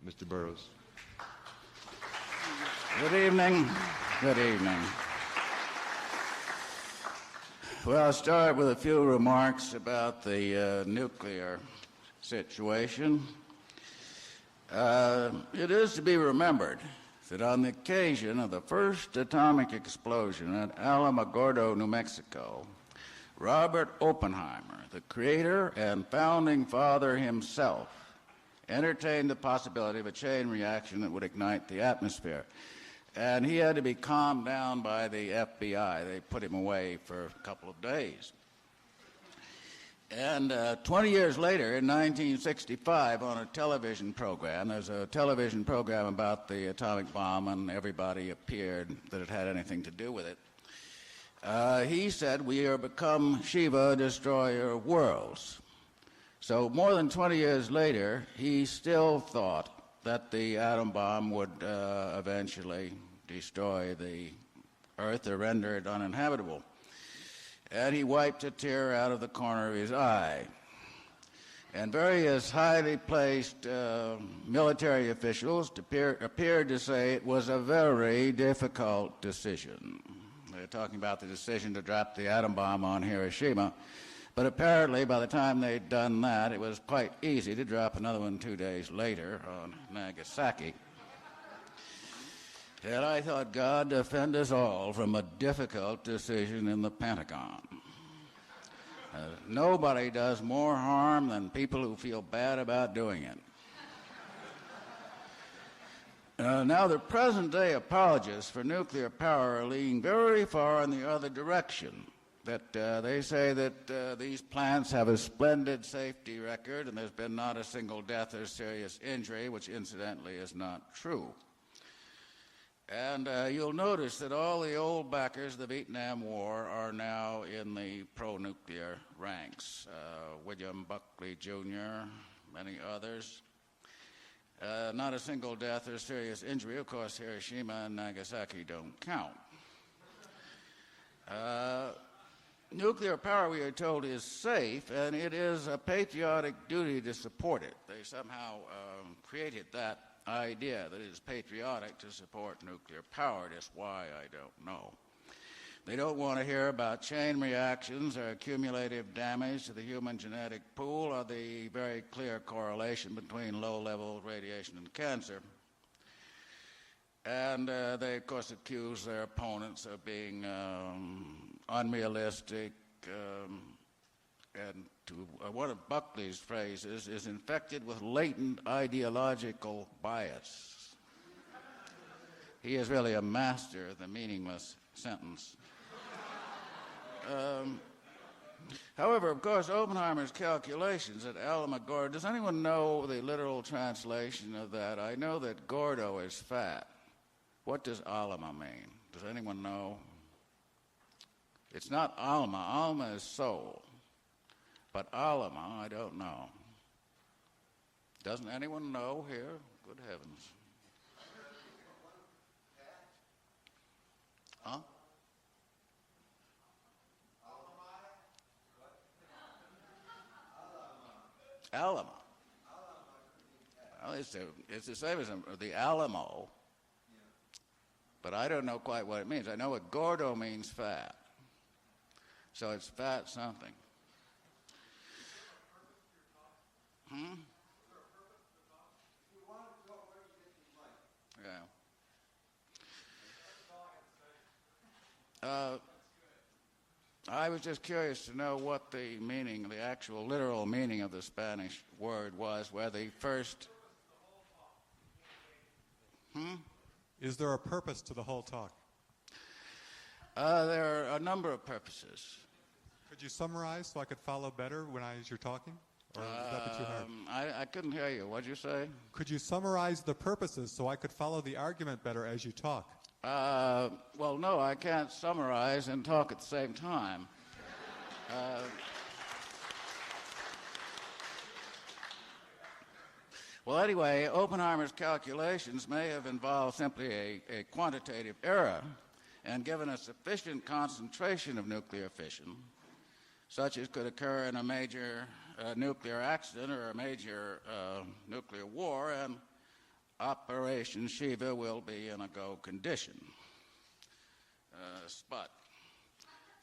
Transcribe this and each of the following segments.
Mr. Burroughs. Good evening. Good evening. Well, I'll start with a few remarks about the nuclear situation. It is to be remembered that on the occasion of the first atomic explosion at Alamogordo, New Mexico, Robert Oppenheimer, the creator and founding father himself, entertained the possibility of a chain reaction that would ignite the atmosphere. And he had to be calmed down by the FBI. They put him away for a couple of days. And 20 years later, in 1965, on a television program, there's a television program about the atomic bomb, and everybody appeared that it had anything to do with it. He said, "We are become Shiva, destroyer of worlds." So more than 20 years later, he still thought that the atom bomb would eventually destroy the Earth or render it uninhabitable. And he wiped a tear out of the corner of his eye. And various highly placed military officials appeared to say it was a very difficult decision. They're talking about the decision to drop the atom bomb on Hiroshima. But apparently, by the time they'd done that, it was quite easy to drop another one 2 days later on Nagasaki. And I thought, God defend us all from a difficult decision in the Pentagon. Nobody does more harm than people who feel bad about doing it. Now, the present-day apologists for nuclear power are leaning very far in the other direction. That they say that these plants have a splendid safety record and there's been not a single death or serious injury, which incidentally is not true. And you'll notice that all the old backers of the Vietnam War are now in the pro-nuclear ranks. William Buckley Jr., many others. Not a single death or serious injury. Of course, Hiroshima and Nagasaki don't count. Nuclear power, we are told, is safe, and it is a patriotic duty to support it. They somehow created that idea that it is patriotic to support nuclear power. Just why, I don't know. They don't want to hear about chain reactions or cumulative damage to the human genetic pool or the very clear correlation between low-level radiation and cancer. And they, of course, accuse their opponents of being unrealistic, and one of Buckley's phrases is infected with latent ideological bias. He is really a master of the meaningless sentence. However, of course, Oppenheimer's calculations at Alamogordo, does anyone know the literal translation of that? I know that Gordo is fat. What does Alma mean? Does anyone know? It's not Alma. Alma is soul. But Alma, I don't know. Doesn't anyone know here? Good heavens. Huh? Alama. Well, it's the same as the Alamo. But I don't know quite what it means. I know what Gordo means fat. So it's fat something. Yeah. I was just curious to know what the meaning, the actual literal meaning of the Spanish word was, where the first... Is there a purpose to the whole talk? There are a number of purposes. Could you summarize so I could follow better as you're talking? Or would that be too hard? I couldn't hear you. What'd you say? Could you summarize the purposes so I could follow the argument better as you talk? Well, no, I can't summarize and talk at the same time. Well, anyway, Oppenheimer's calculations may have involved simply a quantitative error and given a sufficient concentration of nuclear fission, such as could occur in a major nuclear accident or a major nuclear war, and Operation Shiva will be in a go condition. Sput.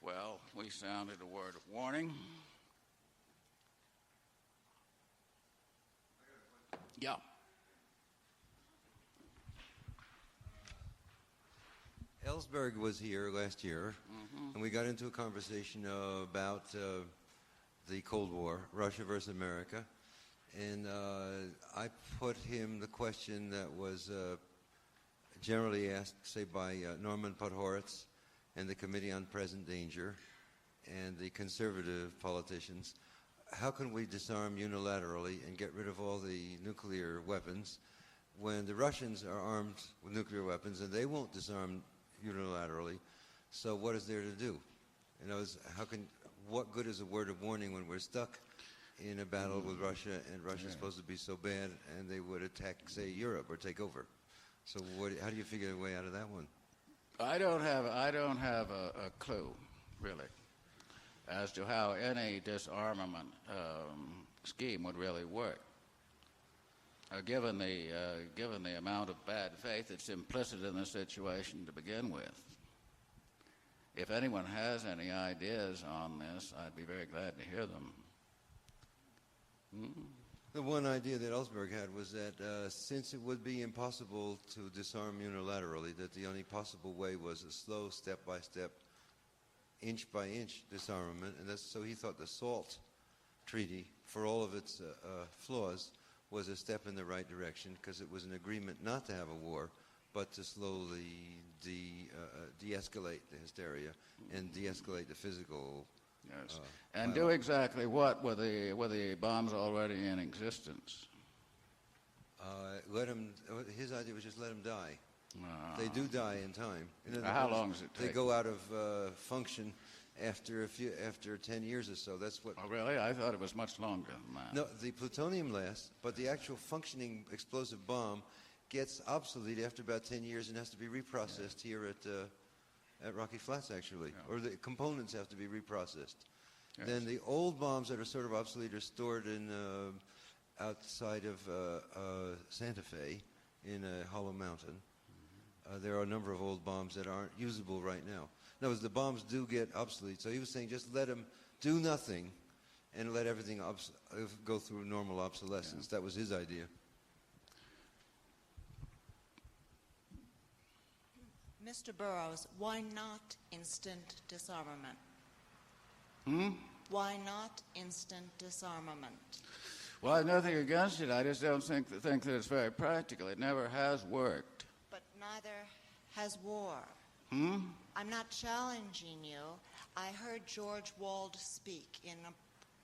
Well, we sounded a word of warning. Yeah. Ellsberg was here last year, and we got into a conversation about the Cold War, Russia versus America, and I put him the question that was generally asked, say, by Norman Podhoretz and the Committee on Present Danger and the conservative politicians. How can we disarm unilaterally and get rid of all the nuclear weapons when the Russians are armed with nuclear weapons and they won't disarm unilaterally? So what is there to do? You know, what good is a word of warning when we're stuck in a battle with Russia, and Russia's supposed to be so bad, and they would attack, say, Europe or take over? So how do you figure a way out of that one? I don't have a clue, really, as to how any disarmament scheme would really work. Given the amount of bad faith that's implicit in the situation to begin with. If anyone has any ideas on this, I'd be very glad to hear them. The one idea that Ellsberg had was that since it would be impossible to disarm unilaterally, that the only possible way was a slow, step-by-step, inch-by-inch disarmament, and so he thought the SALT Treaty, for all of its flaws, was a step in the right direction because it was an agreement not to have a war, but to slowly de-escalate the hysteria and de-escalate the physical. Yes, and do exactly what were the bombs already in existence? His idea was just let them die. They do die in time. How long does it take? They go out of function after 10 years or so. That's what. Oh, really? I thought it was much longer than that. No, the plutonium lasts, but the actual functioning explosive bomb gets obsolete after about 10 years and has to be reprocessed here at Rocky Flats, actually, or the components have to be reprocessed. Yes. Then the old bombs that are sort of obsolete are stored in outside of Santa Fe in a hollow mountain. There are a number of old bombs that aren't usable right now. In other words, the bombs do get obsolete. So he was saying just let them do nothing and let everything go through normal obsolescence. Yeah. That was his idea. Mr. Burroughs, why not instant disarmament? Why not instant disarmament? Well, I have nothing against it. I just don't think that it's very practical. It never has worked. But neither has war. I'm not challenging you. I heard George Wald speak in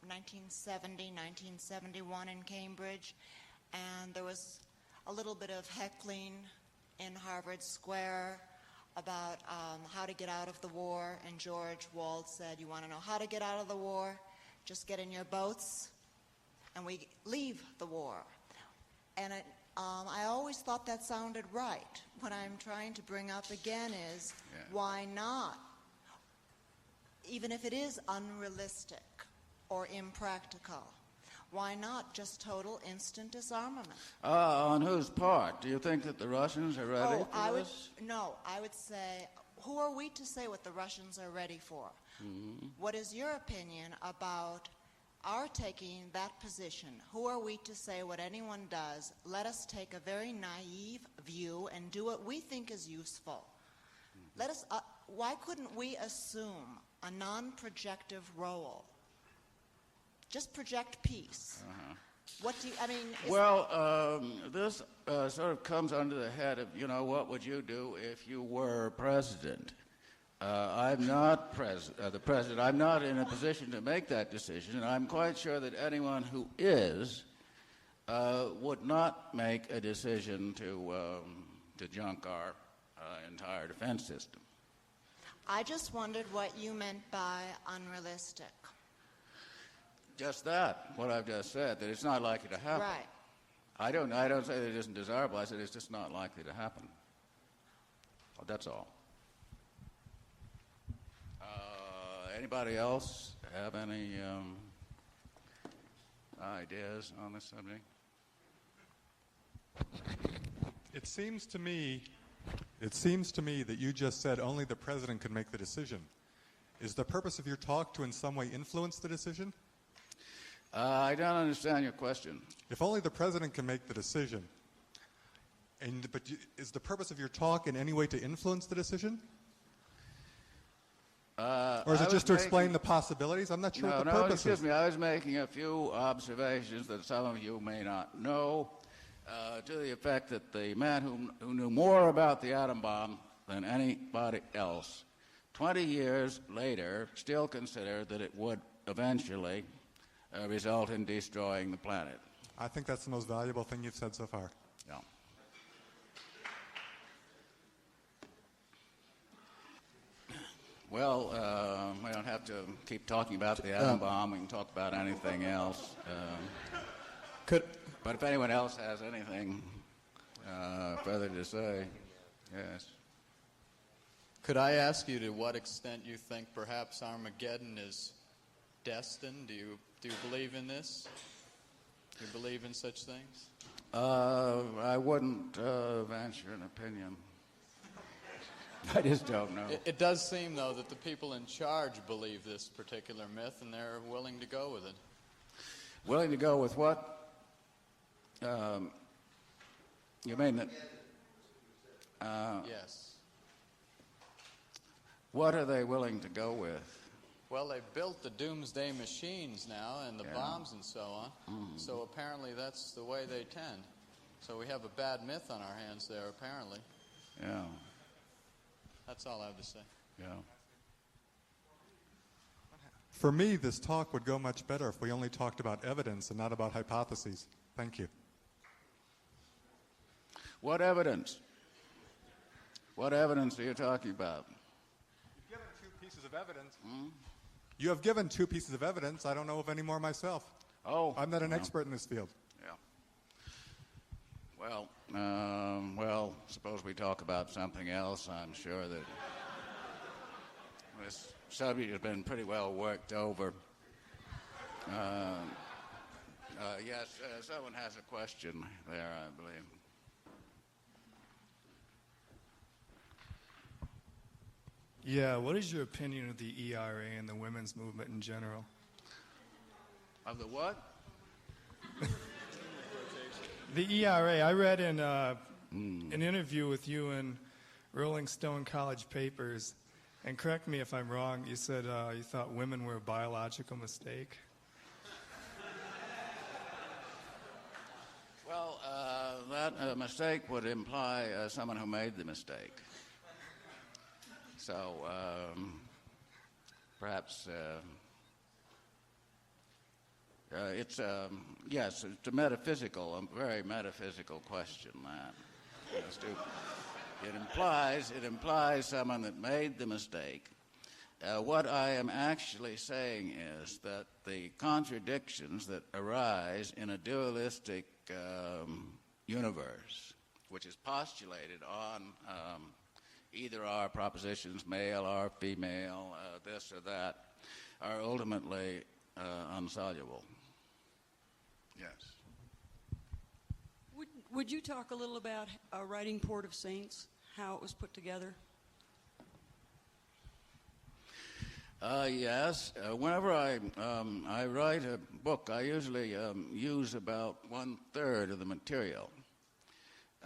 1970, 1971 in Cambridge, and there was a little bit of heckling in Harvard Square about how to get out of the war, and George Wald said, you want to know how to get out of the war? Just get in your boats, and we leave the war. And I always thought that sounded right. What I'm trying to bring up again is, why not? Even if it is unrealistic or impractical, why not just total instant disarmament? On whose part? Do you think that the Russians are ready for this? No, I would say, who are we to say what the Russians are ready for? What is your opinion about our taking that position? Who are we to say what anyone does? Let us take a very naive view and do what we think is useful. Let us. Why couldn't we assume a non-projective role? Just project peace. What do you, I mean... Well, this sort of comes under the head of, what would you do if you were president? I'm not the president. I'm not in a position to make that decision, and I'm quite sure that anyone who is would not make a decision to junk our entire defense system. I just wondered what you meant by unrealistic. Just that, what I've just said, that it's not likely to happen. Right. I don't say that it isn't desirable. I said it's just not likely to happen. Well, that's all. Anybody else have any ideas on this subject? It seems to me that you just said only the president could make the decision. Is the purpose of your talk to in some way influence the decision? I don't understand your question. If only the president can make the decision, is the purpose of your talk in any way to influence the decision? Or is it just to explain the possibilities? I'm not sure what the purpose is. Excuse me. I was making a few observations that some of you may not know, to the effect that the man who knew more about the atom bomb than anybody else, 20 years later, still considered that it would eventually result in destroying the planet. I think that's the most valuable thing you've said so far. Yeah. Well, we don't have to keep talking about the atom bomb. We can talk about anything else. But if anyone else has anything further to say, yes. Could I ask you to what extent you think perhaps Armageddon is destined? Do you believe in this? Do you believe in such things? I wouldn't venture an opinion. I just don't know. It does seem, though, that the people in charge believe this particular myth, and they're willing to go with it. Willing to go with what? You mean that? Yes. What are they willing to go with? Well, they've built the doomsday machines now and the bombs and so on. Mm-hmm. So apparently that's the way they tend. So we have a bad myth on our hands there, apparently. Yeah. That's all I have to say. Yeah. For me, this talk would go much better if we only talked about evidence and not about hypotheses. Thank you. What evidence? What evidence are you talking about? You've given two pieces of evidence. Hmm? You have given two pieces of evidence. I don't know of any more myself. Oh. I'm not an expert in this field. Yeah. Well, suppose we talk about something else. I'm sure that this subject has been pretty well worked over. Yes, someone has a question there, I believe. Yeah, what is your opinion of the ERA and the women's movement in general? Of the what? The ERA. I read in an interview with you in Rolling Stone College Papers, and correct me if I'm wrong, you said you thought women were a biological mistake. Well, that mistake would imply someone who made the mistake. So, perhaps, it's, yes, it's a very metaphysical question, that. It implies someone that made the mistake. What I am actually saying is that the contradictions that arise in a dualistic universe, which is postulated on either our propositions, male or female, this or that, are ultimately unsoluble. Yes. Would you talk a little about writing Port of Saints, how it was put together? Yes. Whenever I write a book, I usually use about 1/3 of the material.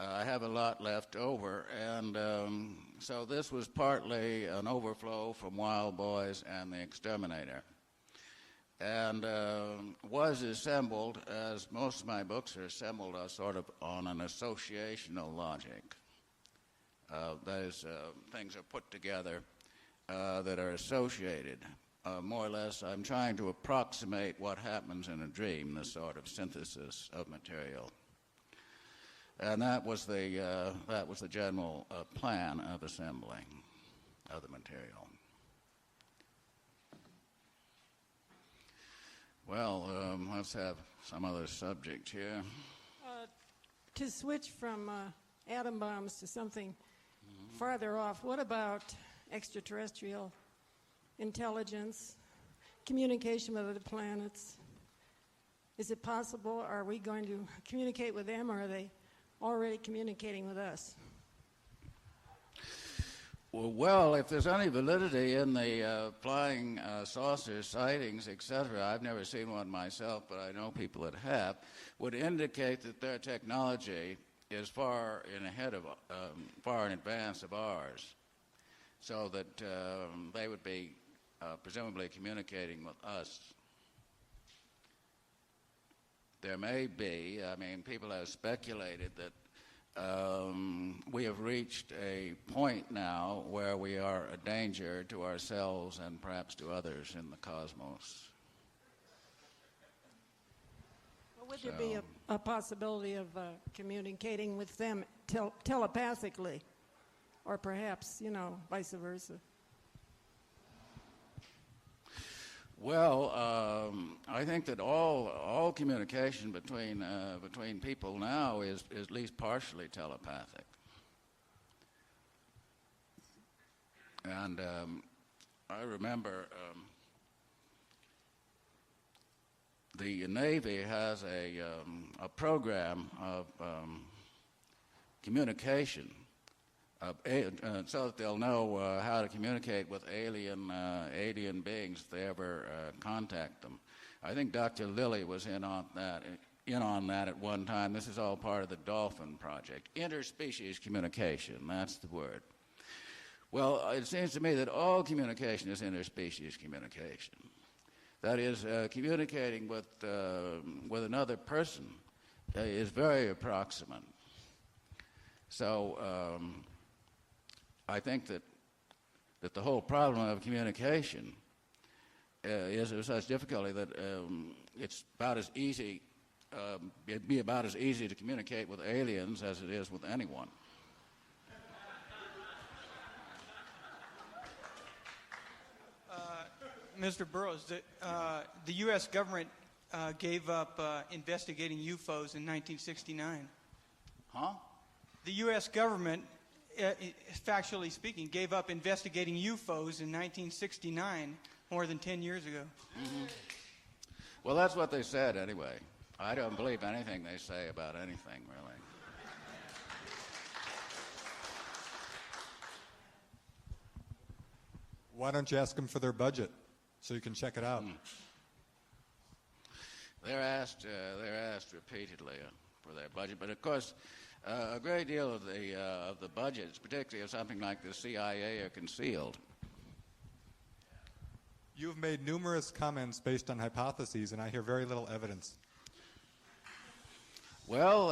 I have a lot left over, and so this was partly an overflow from Wild Boys and The Exterminator, and was assembled, as most of my books are assembled, sort of on an associational logic. Those things are put together that are associated. More or less, I'm trying to approximate what happens in a dream, this sort of synthesis of material. And that was the general plan of assembling of the material. Well, let's have some other subject here. To switch from atom bombs to something farther off, what about extraterrestrial intelligence, communication with other planets? Is it possible? Are we going to communicate with them, or are they already communicating with us? Well, if there's any validity in the flying saucer sightings, etc., I've never seen one myself, but I know people that have, would indicate that their technology is far in advance of ours, so that they would be presumably communicating with us. There may be, I mean, people have speculated that we have reached a point now where we are a danger to ourselves and perhaps to others in the cosmos. Well, would there be a possibility of communicating with them telepathically, or perhaps, vice versa? Well, I think that all communication between people now is at least partially telepathic. And I remember the Navy has a program of communication so that they'll know how to communicate with alien beings if they ever contact them. I think Dr. Lilly was in on that at one time. This is all part of the Dolphin Project. Interspecies communication, that's the word. Well, it seems to me that all communication is interspecies communication. That is, communicating with another person is very approximate. So I think that the whole problem of communication is of such difficulty that it's about as easy, it'd be about as easy to communicate with aliens as it is with anyone. Mr. Burroughs, the U.S. government gave up investigating UFOs in 1969. Huh? The U.S. government, factually speaking, gave up investigating UFOs in 1969, more than 10 years ago. Mm-hmm. Well, that's what they said anyway. I don't believe anything they say about anything, really. Why don't you ask them for their budget so you can check it out? They're asked repeatedly for their budget, but of course, a great deal of the budgets, particularly of something like the CIA, are concealed. You've made numerous comments based on hypotheses, and I hear very little evidence. Well,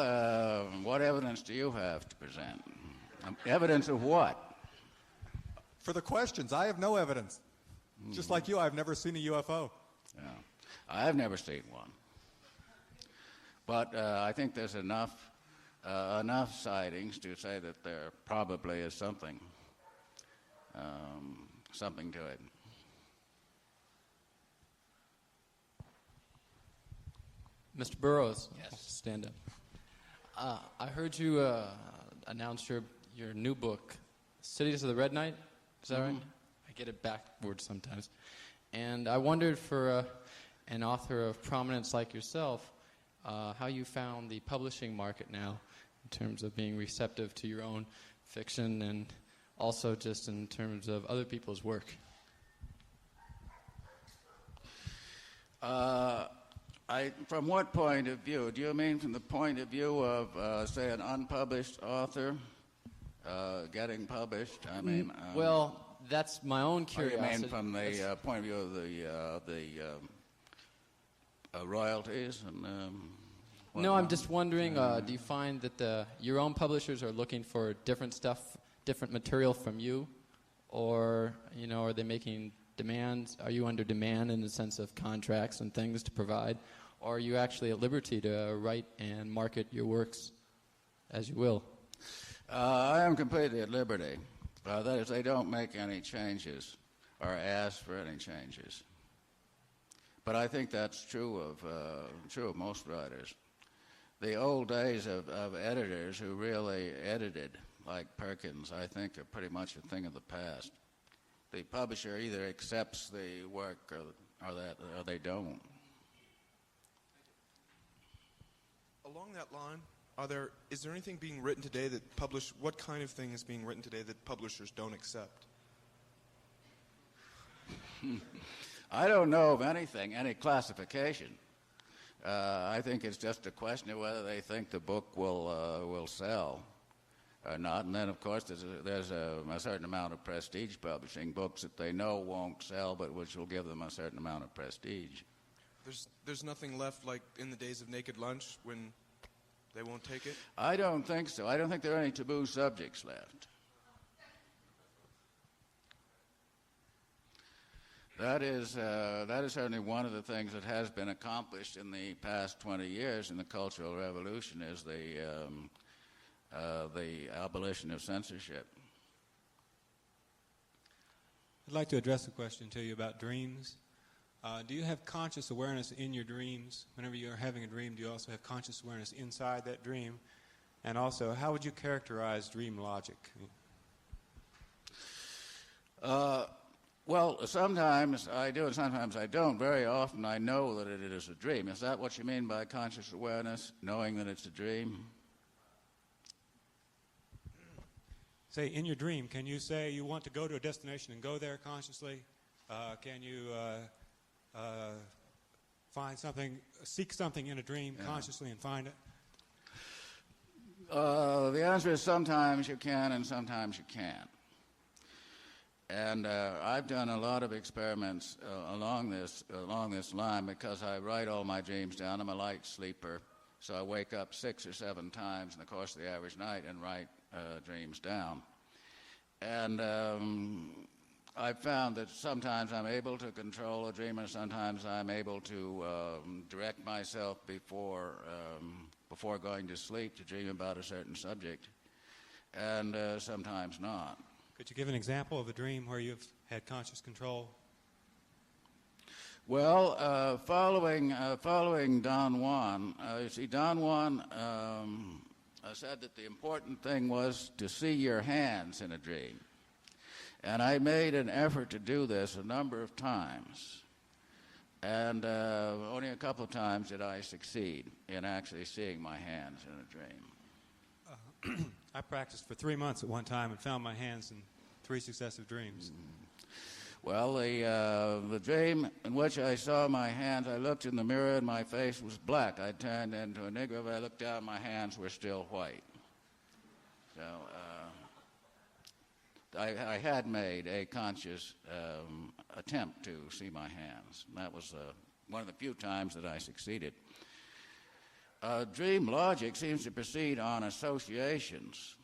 what evidence do you have to present? Evidence of what? For the questions, I have no evidence. Just like you, I've never seen a UFO. Yeah. I've never seen one. But I think there's enough sightings to say that there probably is something to it. Mr. Burroughs. Yes. Stand up. I heard you announce your new book, Cities of the Red Knight. Is that right? I get it backwards sometimes. And I wondered, for an author of prominence like yourself, how you found the publishing market now in terms of being receptive to your own fiction and also just in terms of other people's work. From what point of view? Do you mean from the point of view of, say, an unpublished author getting published? I mean, well, that's my own curiosity. You mean from the point of view of the royalties and? No, I'm just wondering. Do you find that your own publishers are looking for different stuff, different material from you, or are they making demands? Are you under demand in the sense of contracts and things to provide, or are you actually at liberty to write and market your works as you will? I am completely at liberty. That is, they don't make any changes or ask for any changes. But I think that's true of most writers. The old days of editors who really edited, like Perkins, I think are pretty much a thing of the past. The publisher either accepts the work or they don't. Along that line, is there anything being written today that what kind of thing is being written today that publishers don't accept? I don't know of anything, any classification. I think it's just a question of whether they think the book will sell or not. And then, of course, there's a certain amount of prestige publishing, books that they know won't sell, but which will give them a certain amount of prestige. There's nothing left like in the days of Naked Lunch when they won't take it? I don't think so. I don't think there are any taboo subjects left. That is certainly one of the things that has been accomplished in the past 20 years in the Cultural Revolution is the abolition of censorship. I'd like to address a question to you about dreams. Do you have conscious awareness in your dreams? Whenever you're having a dream, do you also have conscious awareness inside that dream? And also, how would you characterize dream logic? Well, sometimes I do and sometimes I don't. Very often I know that it is a dream. Is that what you mean by conscious awareness, knowing that it's a dream? Say, in your dream, can you say you want to go to a destination and go there consciously? Can you find something, seek something in a dream consciously and find it? The answer is sometimes you can and sometimes you can't. And I've done a lot of experiments along this line because I write all my dreams down. I'm a light sleeper, so I wake up 6 or 7 times in the course of the average night and write dreams down. And I've found that sometimes I'm able to control a dream, and sometimes I'm able to direct myself before going to sleep to dream about a certain subject, and sometimes not. Could you give an example of a dream where you've had conscious control? Well, following Don Juan, you see, Don Juan said that the important thing was to see your hands in a dream. And I made an effort to do this a number of times. And only a couple of times did I succeed in actually seeing my hands in a dream. I practiced for 3 months at one time and found my hands in 3 successive dreams. Well, the dream in which I saw my hands, I looked in the mirror and my face was black. I turned into a Negro. But I looked down, my hands were still white. So I had made a conscious attempt to see my hands. That was one of the few times that I succeeded. Dream logic seems to proceed on associations.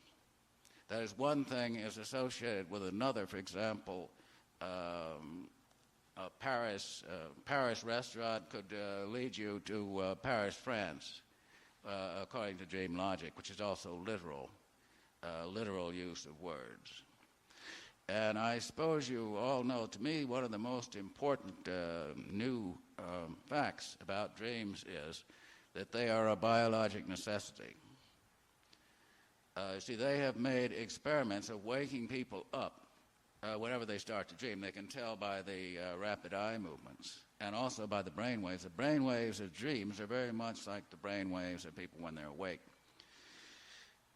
That is, one thing is associated with another. For example, a Paris restaurant could lead you to Paris, France, according to dream logic, which is also literal use of words. And I suppose you all know, to me, one of the most important new facts about dreams is that they are a biologic necessity. See, they have made experiments of waking people up whenever they start to dream. They can tell by the rapid eye movements and also by the brain waves. The brain waves of dreams are very much like the brain waves of people when they're awake.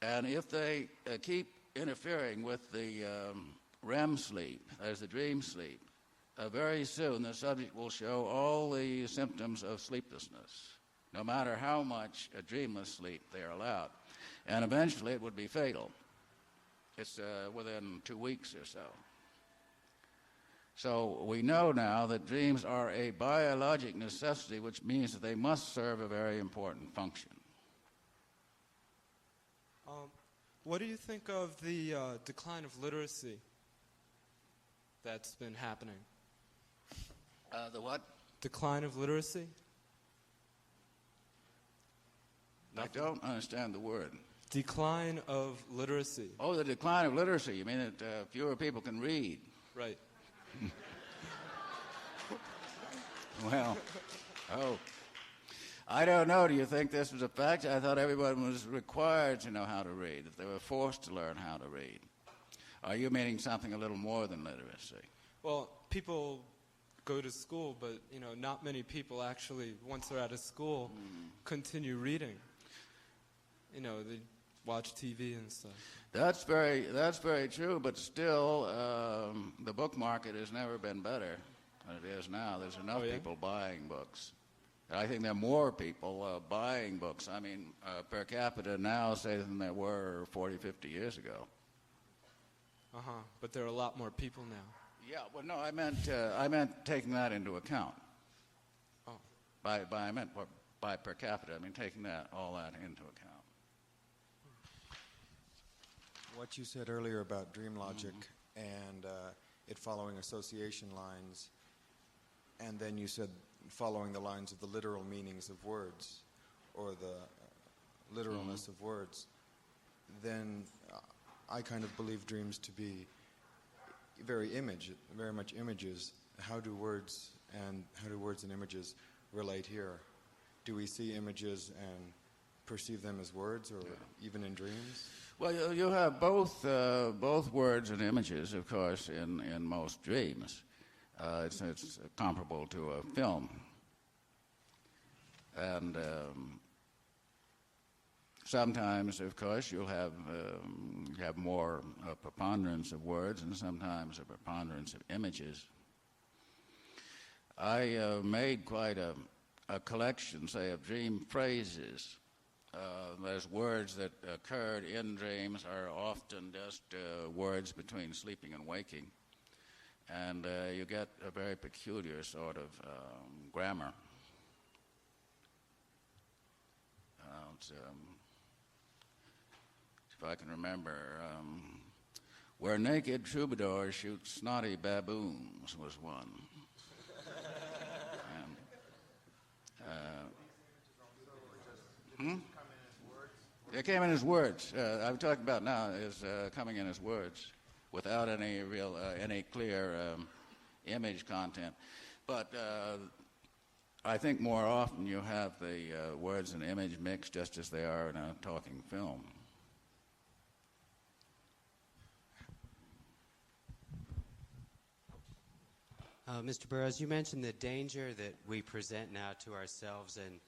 And if they keep interfering with the REM sleep, that is the dream sleep, very soon the subject will show all the symptoms of sleeplessness, no matter how much dreamless sleep they are allowed. And eventually it would be fatal. It's within 2 weeks or so. So we know now that dreams are a biologic necessity, which means that they must serve a very important function. What do you think of the decline of literacy that's been happening? The what? Decline of literacy? I don't understand the word. Decline of literacy. Oh, the decline of literacy. You mean that fewer people can read? Right. Well, I don't know. Do you think this was a fact? I thought everyone was required to know how to read, that they were forced to learn how to read. Are you meaning something a little more than literacy? Well, people go to school, but not many people actually, once they're out of school, continue reading. they watch TV and stuff. That's very true, but still, the book market has never been better than it is now. There's enough people buying books. I think there are more people buying books. I mean, per capita now, say, than there were 40, 50 years ago. But there are a lot more people now. Yeah, well, no, I meant taking that into account. Oh. I meant by per capita. I mean taking all that into account. What you said earlier about dream logic and it following association lines, and then you said following the lines of the literal meanings of words or the literalness of words, then I kind of believe dreams to be very much images. How do words and images relate here? Do we see images and perceive them as words, or even in dreams? Well, you have both words and images, of course, in most dreams. It's comparable to a film, and sometimes, of course, you'll have more preponderance of words, and sometimes a preponderance of images. I made quite a collection, say, of dream phrases. There's words that occurred in dreams are often just words between sleeping and waking, and you get a very peculiar sort of grammar. If I can remember, where naked troubadours shoot snotty baboons was one. It came in as words. I'm talking about now is coming in as words, without any real, any clear image content. But I think more often you have the words and image mixed just as they are in a talking film. Mr. Burroughs, you mentioned the danger that we present now to ourselves and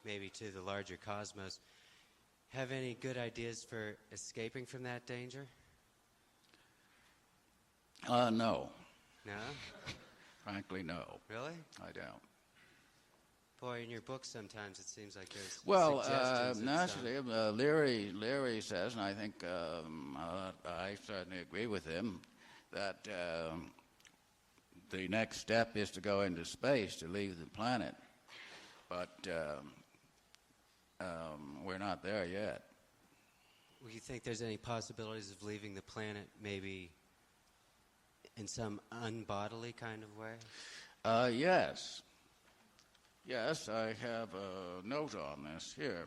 maybe to the larger cosmos. Have any good ideas for escaping from that danger? No. No? Frankly, no. Really? I don't. Boy, in your book sometimes it seems like there's suggestions. Naturally, Leary says, and I think I certainly agree with him, that the next step is to go into space, to leave the planet. But we're not there yet. Do you think there's any possibilities of leaving the planet maybe in some unbodily kind of way? Yes. Yes, I have a note on this here.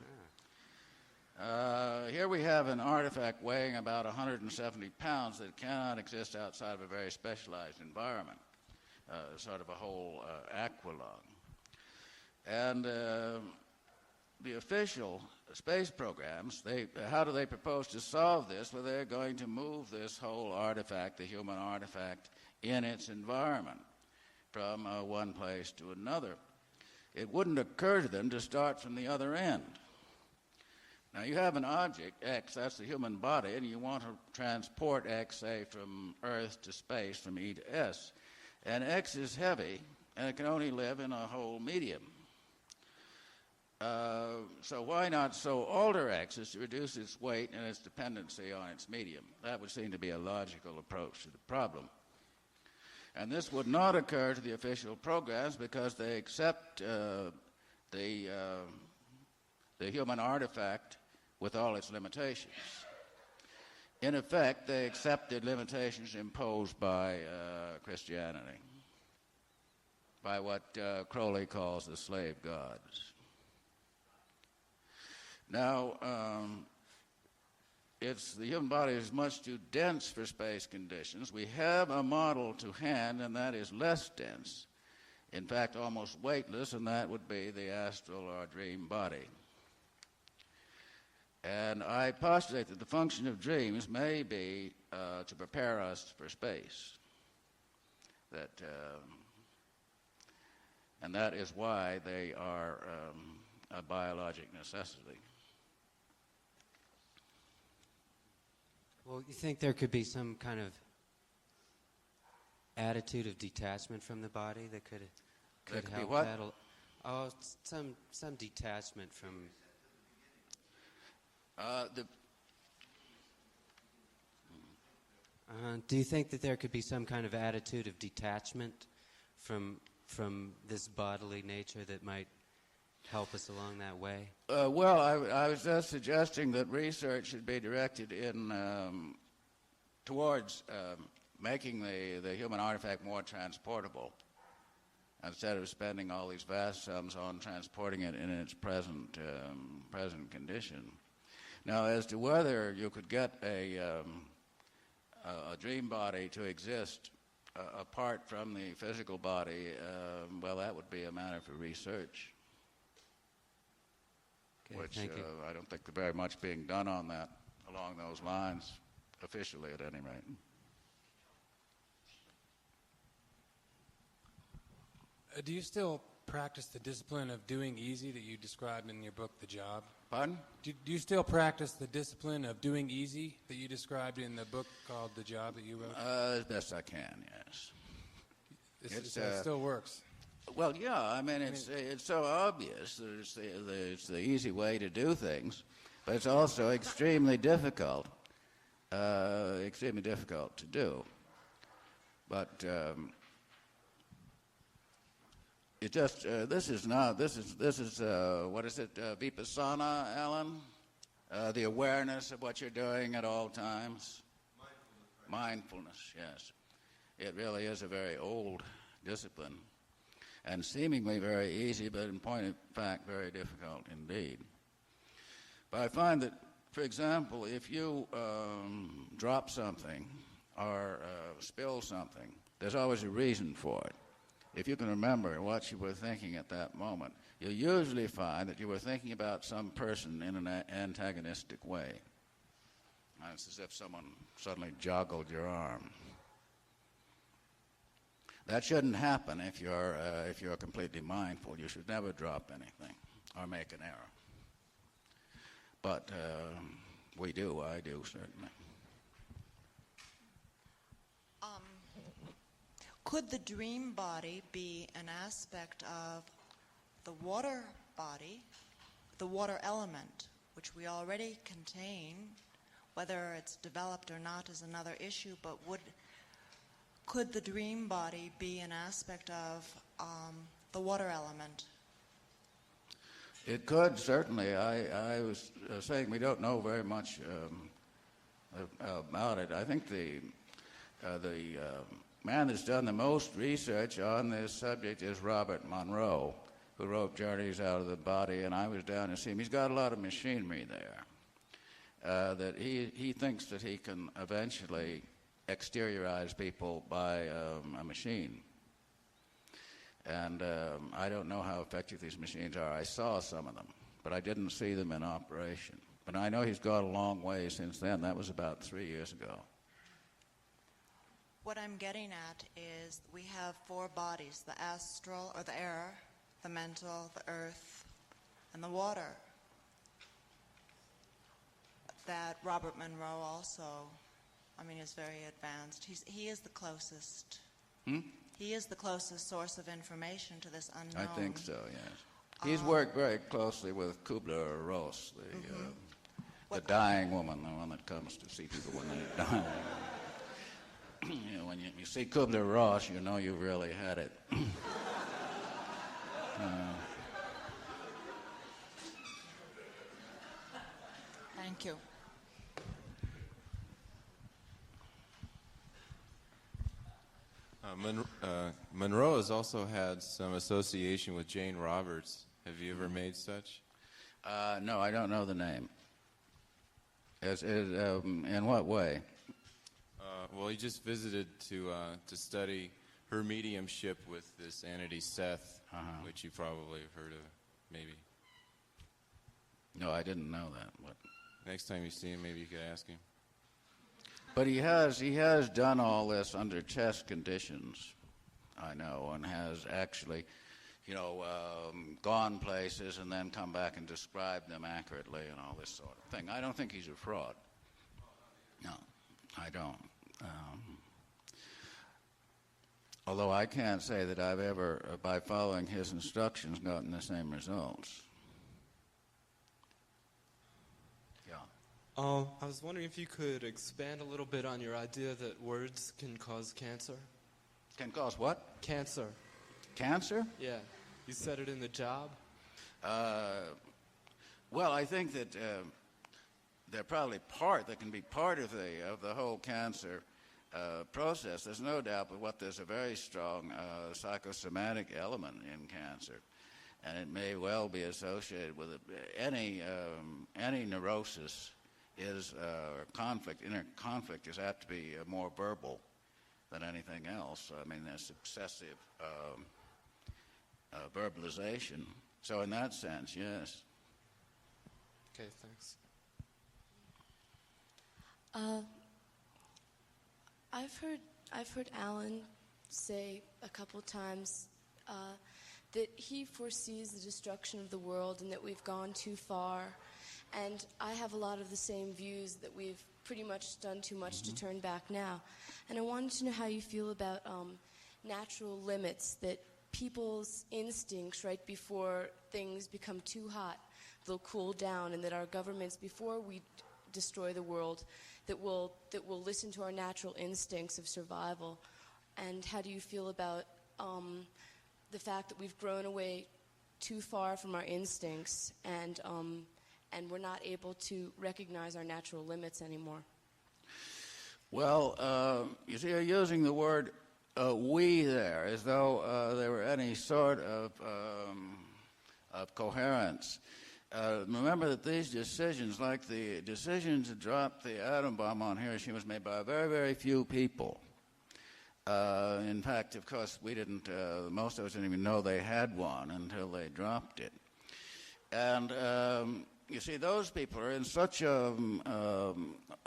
Here we have an artifact weighing about 170 pounds that cannot exist outside of a very specialized environment, sort of a whole aqualung. And the official space programs, how do they propose to solve this? Well, they're going to move this whole artifact, the human artifact, in its environment from one place to another. It wouldn't occur to them to start from the other end. Now, you have an object, X, that's the human body, and you want to transport X, say, from Earth to space, from E to S. And X is heavy, and it can only live in a whole medium. So why not so alter X as to reduce its weight and its dependency on its medium? That would seem to be a logical approach to the problem. And this would not occur to the official programs because they accept the human artifact with all its limitations. In effect, they accepted limitations imposed by Christianity, by what Crowley calls the slave gods. Now, the human body is much too dense for space conditions. We have a model to hand, and that is less dense. In fact, almost weightless, and that would be the astral or dream body. And I postulate that the function of dreams may be to prepare us for space. And that is why they are a biologic necessity. Well, you think there could be some kind of attitude of detachment from the body that could There could be help what? that? Some detachment from. Do you think that there could be some kind of attitude of detachment from this bodily nature that might help us along that way? Well, I was just suggesting that research should be directed towards making the human artifact more transportable, instead of spending all these vast sums on transporting it in its present condition. Now, as to whether you could get a dream body to exist apart from the physical body, well, that would be a matter for research. Okay, Which thank you. I don't think very much being done on that, along those lines, officially at any rate. Do you still practice the discipline of doing easy that you described in your book, The Job? Pardon? Do you still practice the discipline of doing easy that you described in the book called The Job that you wrote? As best I can, yes. It still works. Well, yeah. I mean, it's so obvious that it's the easy way to do things, but it's also extremely difficult to do. But it just this is what is it? Vipassana, Alan? The awareness of what you're doing at all times. Mindfulness, yes. It really is a very old discipline, and seemingly very easy, but in point of fact, very difficult indeed. But I find that, for example, if you drop something or spill something, there's always a reason for it. If you can remember what you were thinking at that moment, you'll usually find that you were thinking about some person in an antagonistic way. It's as if someone suddenly joggled your arm. That shouldn't happen if you're completely mindful. You should never drop anything or make an error. But we do. I do, certainly. Could the dream body be an aspect of the water body, the water element, which we already contain? Whether it's developed or not is another issue, but could the dream body be an aspect of the water element? It could, certainly. I was saying we don't know very much about it. I think the man that's done the most research on this subject is Robert Monroe, who wrote Journeys Out of the Body, and I was down to see him. He's got a lot of machinery there that he thinks that he can eventually exteriorize people by a machine. And I don't know how effective these machines are. I saw some of them, but I didn't see them in operation. But I know he's got a long way since then. That was about 3 years ago. What I'm getting at is we have four bodies: the astral, or the air, the mental, the earth, and the water. That Robert Monroe also, is very advanced. He is the closest. He is the closest source of information to this unknown. I think so, yes. He's worked very closely with Kubler-Ross, the dying woman, the one that comes to see people when they're dying. When you see Kubler-Ross, you know you really had it. Thank you. Monroe has also had some association with Jane Roberts. Have you ever made such? No, I don't know the name. In what way? Well, he just visited to study her mediumship with this entity Seth, which you probably have heard of, maybe. No, I didn't know that. But next time you see him, maybe you could ask him. But he has done all this under test conditions, I know, and has actually, gone places and then come back and described them accurately and all this sort of thing. I don't think he's a fraud. No. don't. Although I can't say that I've ever, by following his instructions, gotten the same results. Yeah. I was wondering if you could expand a little bit on your idea that words can cause cancer. Can cause what? Cancer. Cancer? Yeah. You said it in The Job. Well, I think that they're probably that can be part of the whole cancer process. There's no doubt but what there's a very strong psychosomatic element in cancer, and it may well be associated with it. Any neurosis is inner conflict is apt to be more verbal than anything else. I mean, there's successive verbalization. So in that sense, yes. Okay, thanks. I've heard Alan say a couple times that he foresees the destruction of the world and that we've gone too far. And I have a lot of the same views, that we've pretty much done too much to turn back now. And I wanted to know how you feel about natural limits, that people's instincts right before things become too hot, they'll cool down, and that our governments, before we destroy the world, that will listen to our natural instincts of survival. And how do you feel about the fact that we've grown away too far from our instincts, and we're not able to recognize our natural limits anymore? Well, you see, you're using the word we there as though there were any sort of coherence. Remember that these decisions, like the decision to drop the atom bomb on Hiroshima, was made by very, very few people. In fact, of course, we didn't, most of us didn't even know they had one until they dropped it. And you see, those people are in such a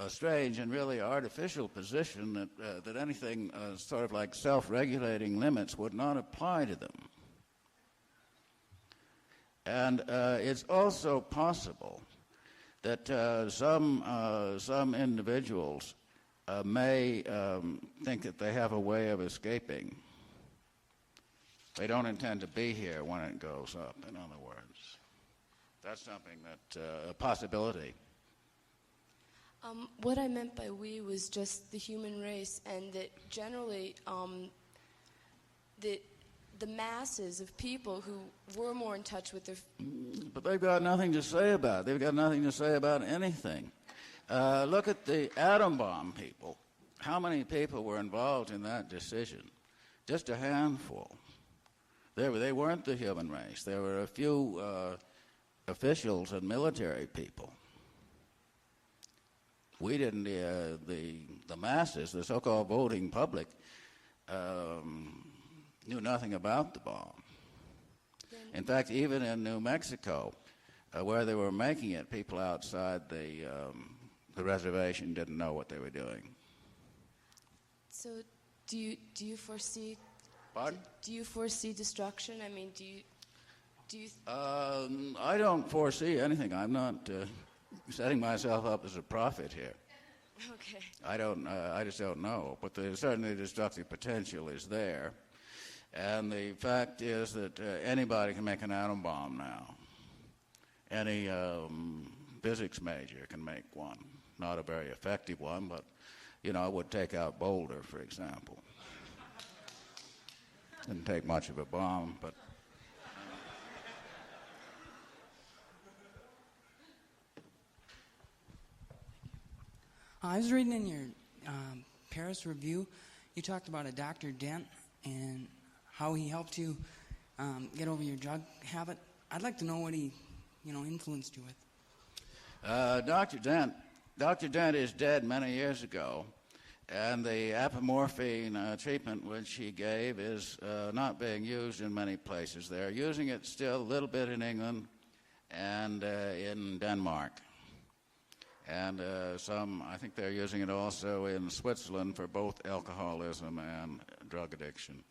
strange and really artificial position that anything sort of like self-regulating limits would not apply to them. And it's also possible that some individuals may think that they have a way of escaping. They don't intend to be here when it goes up, in other words. That's something that, a possibility. What I meant by we was just the human race, and that generally the masses of people who were more in touch with their... But they've got nothing to say about it. They've got nothing to say about anything. Look at the atom bomb people. How many people were involved in that decision? Just a handful. They weren't the human race. There were a few officials and military people. We didn't, the masses, the so-called voting public, knew nothing about the bomb. In fact, even in New Mexico, where they were making it, people outside the reservation didn't know what they were doing. So, do you foresee? Pardon? Do you foresee destruction? I mean, do you? I don't foresee anything. I'm not setting myself up as a prophet here. Okay. I just don't know. But certainly the destructive potential is there. And the fact is that anybody can make an atom bomb now. Any physics major can make one. Not a very effective one, but, it would take out Boulder, for example. Didn't take much of a bomb, but... I was reading in your Paris review, you talked about a Dr. Dent and how he helped you get over your drug habit. I'd like to know what he, influenced you with. Dr. Dent is dead many years ago, and the apomorphine treatment which he gave is not being used in many places. They're using it still a little bit in England and in Denmark. And I think they're using it also in Switzerland for both alcoholism and drug addiction.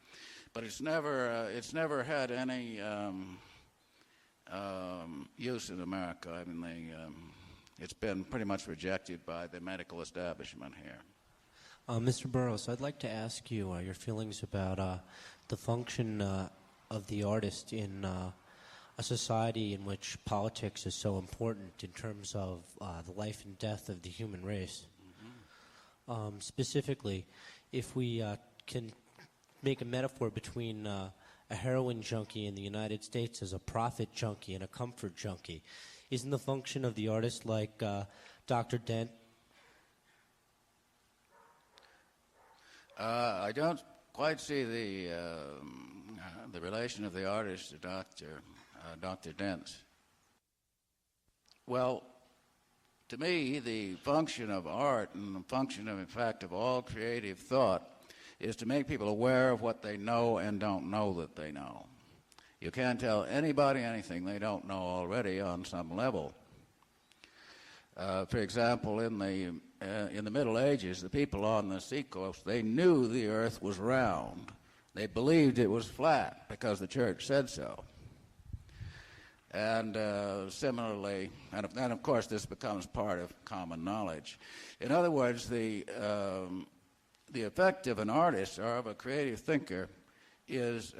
But it's never had any use in America. I mean, it's been pretty much rejected by the medical establishment here. Mr. Burroughs, I'd like to ask you your feelings about the function of the artist in a society in which politics is so important in terms of the life and death of the human race. Specifically, if we can make a metaphor between a heroin junkie in the United States as a profit junkie and a comfort junkie, isn't the function of the artist like Dr. Dent? I don't quite see the relation of the artist to Dr. Dent. Well, to me, the function of art and the function of, in fact, of all creative thought is to make people aware of what they know and don't know that they know. You can't tell anybody anything they don't know already on some level. For example, in the Middle Ages, the people on the seacoast, they knew the earth was round. They believed it was flat because the church said so. And similarly, and of course this becomes part of common knowledge. In other words, the effect of an artist or of a creative thinker is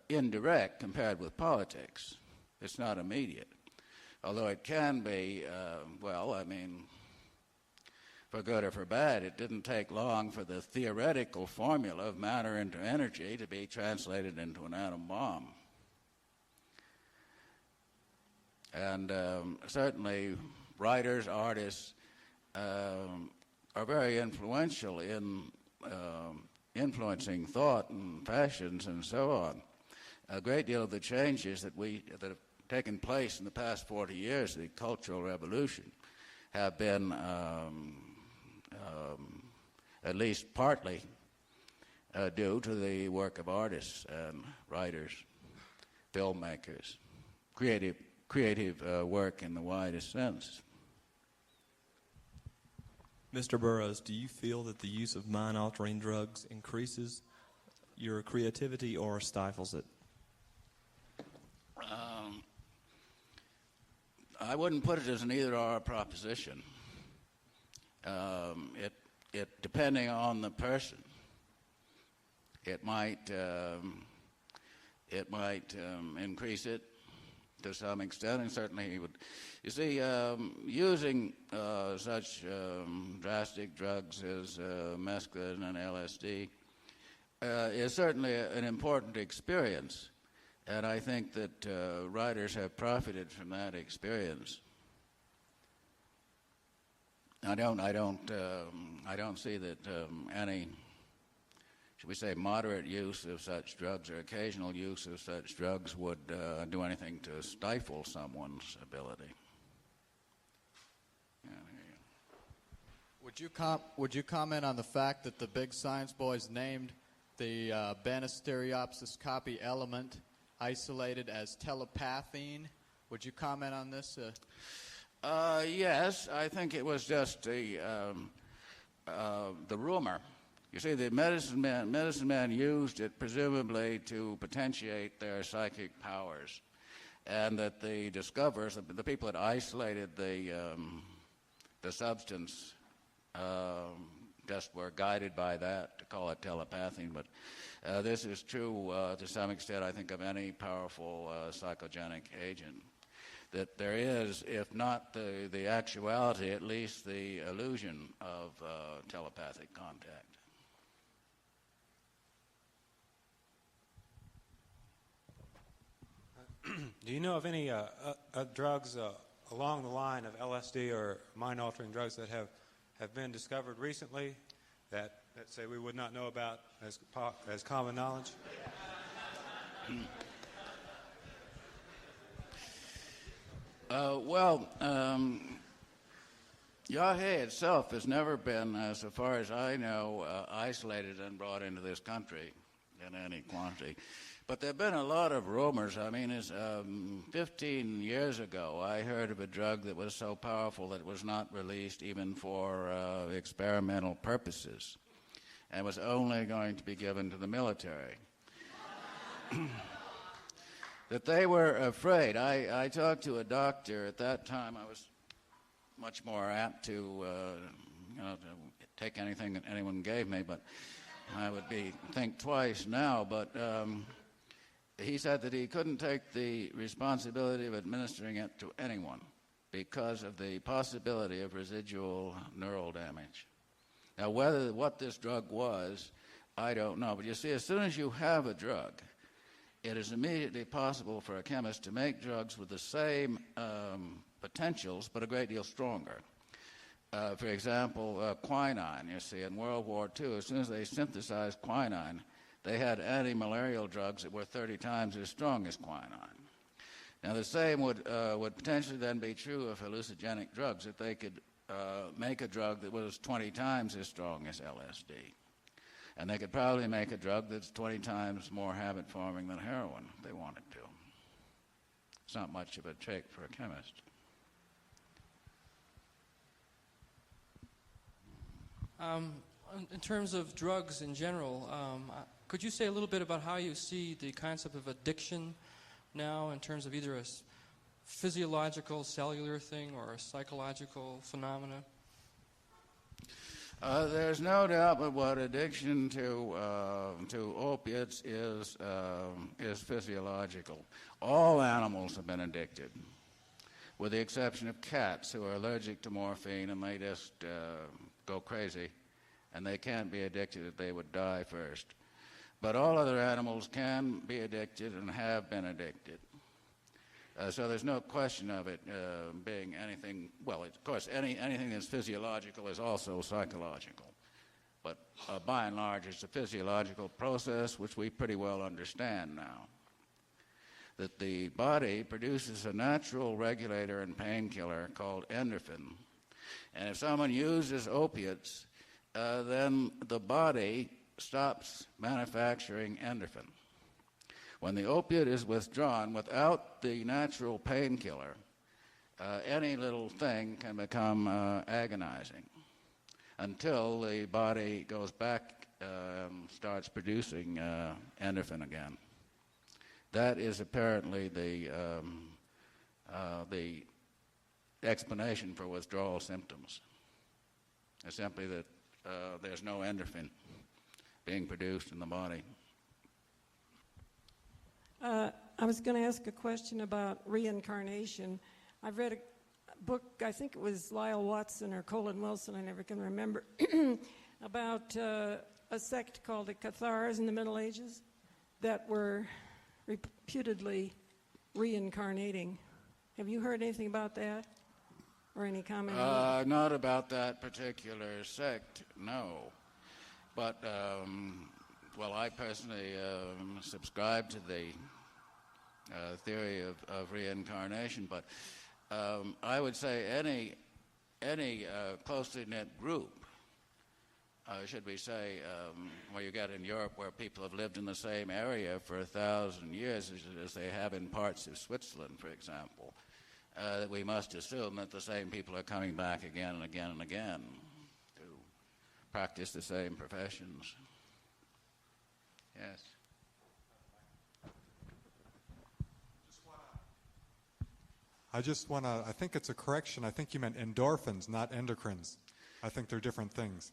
indirect compared with politics. It's not immediate. Although it can be, well, I mean, for good or for bad, it didn't take long for the theoretical formula of matter into energy to be translated into an atom bomb. And certainly writers, artists are very influential in influencing thought and fashions and so on. A great deal of the changes that have taken place in the past 40 years, the Cultural Revolution, have been at least partly due to the work of artists and writers, filmmakers, creative work in the widest sense. Mr. Burroughs, do you feel that the use of mind-altering drugs increases your creativity or stifles it? I wouldn't put it as an either-or proposition. It depending on the person, it might increase it to some extent, and certainly he would. You see, using such drastic drugs as mescaline and LSD is certainly an important experience, and I think that writers have profited from that experience. I don't see that any, should we say, moderate use of such drugs or occasional use of such drugs would do anything to stifle someone's ability. Yeah, Would you comment on the fact that the big science boys named the Banisteriopsis copy element isolated as telepathine? Would you comment on this? Yes, I think it was just the rumor. You see, the medicine men used it presumably to potentiate their psychic powers, and that the discoverers, the people that isolated the substance, just were guided by that to call it telepathine. But this is true to some extent, I think, of any powerful psychogenic agent. That there is, if not the actuality, at least the illusion of telepathic contact. Do you know of any drugs along the line of LSD or mind-altering drugs that have been discovered recently that say we would not know about as common knowledge? Yahé itself has never been, so far as I know, isolated and brought into this country in any quantity. But there have been a lot of rumors. I mean, 15 years ago, I heard of a drug that was so powerful that it was not released even for experimental purposes, and was only going to be given to the military. That they were afraid. I talked to a doctor at that time. I was much more apt to take anything that anyone gave me, but I would think twice now. But he said that he couldn't take the responsibility of administering it to anyone because of the possibility of residual neural damage. Now, what this drug was, I don't know. But you see, as soon as you have a drug, it is immediately possible for a chemist to make drugs with the same potentials, but a great deal stronger. For example, quinine, you see, in World War II, as soon as they synthesized quinine, they had anti-malarial drugs that were 30 times as strong as quinine. Now, the same would potentially then be true of hallucinogenic drugs, that they could make a drug that was 20 times as strong as LSD. And they could probably make a drug that's 20 times more habit-forming than heroin if they wanted to. It's not much of a trick for a chemist. In terms of drugs in general, could you say a little bit about how you see the concept of addiction now in terms of either a physiological, cellular thing or a psychological phenomena? There's no doubt but what addiction to opiates is physiological. All animals have been addicted, with the exception of cats who are allergic to morphine and they just go crazy, and they can't be addicted if they would die first. But all other animals can be addicted and have been addicted. So there's no question of it being anything, well, of course, anything that's physiological is also psychological. But by and large, it's a physiological process which we pretty well understand now. That the body produces a natural regulator and painkiller called endorphin. And if someone uses opiates, then the body stops manufacturing endorphin. When the opiate is withdrawn without the natural painkiller, any little thing can become agonizing until the body goes back and starts producing endorphin again. That is apparently the explanation for withdrawal symptoms. It's simply that there's no endorphin being produced in the body. I was going to ask a question about reincarnation. I've read a book, I think it was Lyle Watson or Colin Wilson, I never can remember, about a sect called the Cathars in the Middle Ages that were reputedly reincarnating. Have you heard anything about that? Or any comment on that? Not about that particular sect, no. But, well, I personally subscribe to the theory of reincarnation, but I would say any closely knit group, should we say, where you get in Europe where people have lived in the same area for 1,000 years as they have in parts of Switzerland, for example, that we must assume that the same people are coming back again and again and again to practice the same professions. Yes. I think it's a correction. I think you meant endorphins, not endocrines. I think they're different things.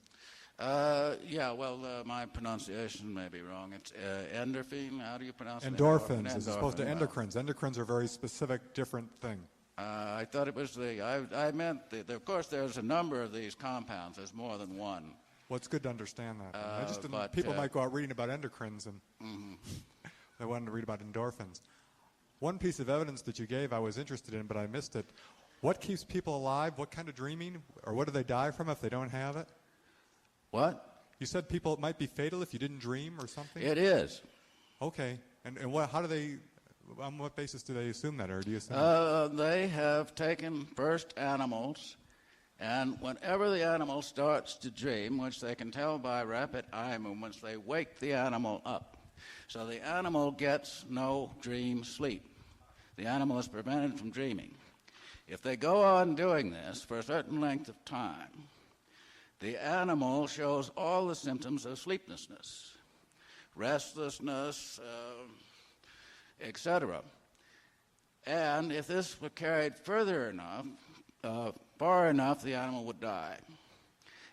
Yeah, well, my pronunciation may be wrong. It's endorphin. How do you pronounce it? Endorphins as opposed to endocrines. Endocrines are a very specific, different thing. I thought it was I meant, of course, there's a number of these compounds. There's more than one. Well, it's good to understand that. I just didn't, people might go out reading about endocrines and they wanted to read about endorphins. One piece of evidence that you gave I was interested in, but I missed it. What keeps people alive? What kind of dreaming? Or what do they die from if they don't have it? What? You said it might be fatal if you didn't dream or something? It is. Okay. And how do they, on what basis do they assume that, or do you assume They have taken first animals, and whenever the animal starts to dream, which they can tell by rapid eye movements, they wake the animal up. So the animal gets no dream sleep. The animal is prevented from dreaming. If they go on doing this for a certain length of time, the animal shows all the symptoms of sleeplessness, restlessness, etc. And if this were carried further enough, far enough, the animal would die.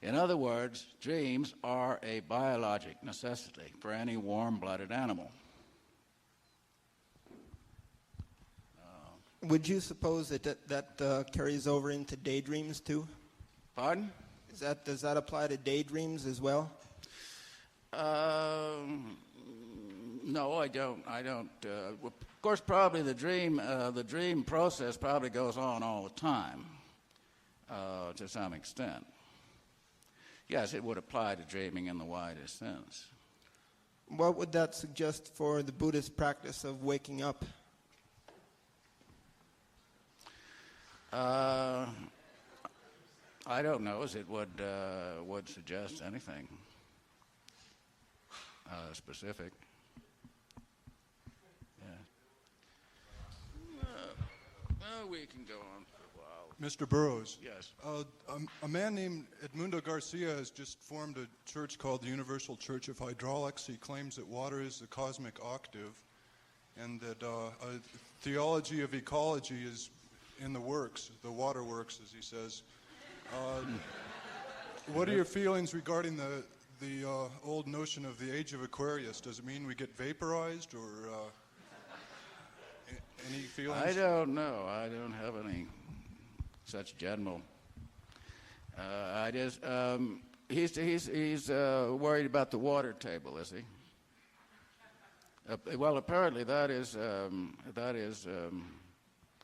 In other words, dreams are a biologic necessity for any warm-blooded animal. Would you suppose that carries over into daydreams too? Pardon? Does that apply to daydreams as well? No, I don't. Of course, probably the dream process probably goes on all the time, to some extent. Yes, it would apply to dreaming in the widest sense. What would that suggest for the Buddhist practice of waking up? I don't know as it would suggest anything specific. Yeah. We can go on for a while. Mr. Burroughs. Yes. A man named Edmundo Garcia has just formed a church called the Universal Church of Hydraulics. He claims that water is the cosmic octave, and that a theology of ecology is in the works, the water works, as he says. What are your feelings regarding the old notion of the age of Aquarius? Does it mean we get vaporized, or any feelings? I don't know. I don't have any such general. He's worried about the water table, is he? Well, apparently that is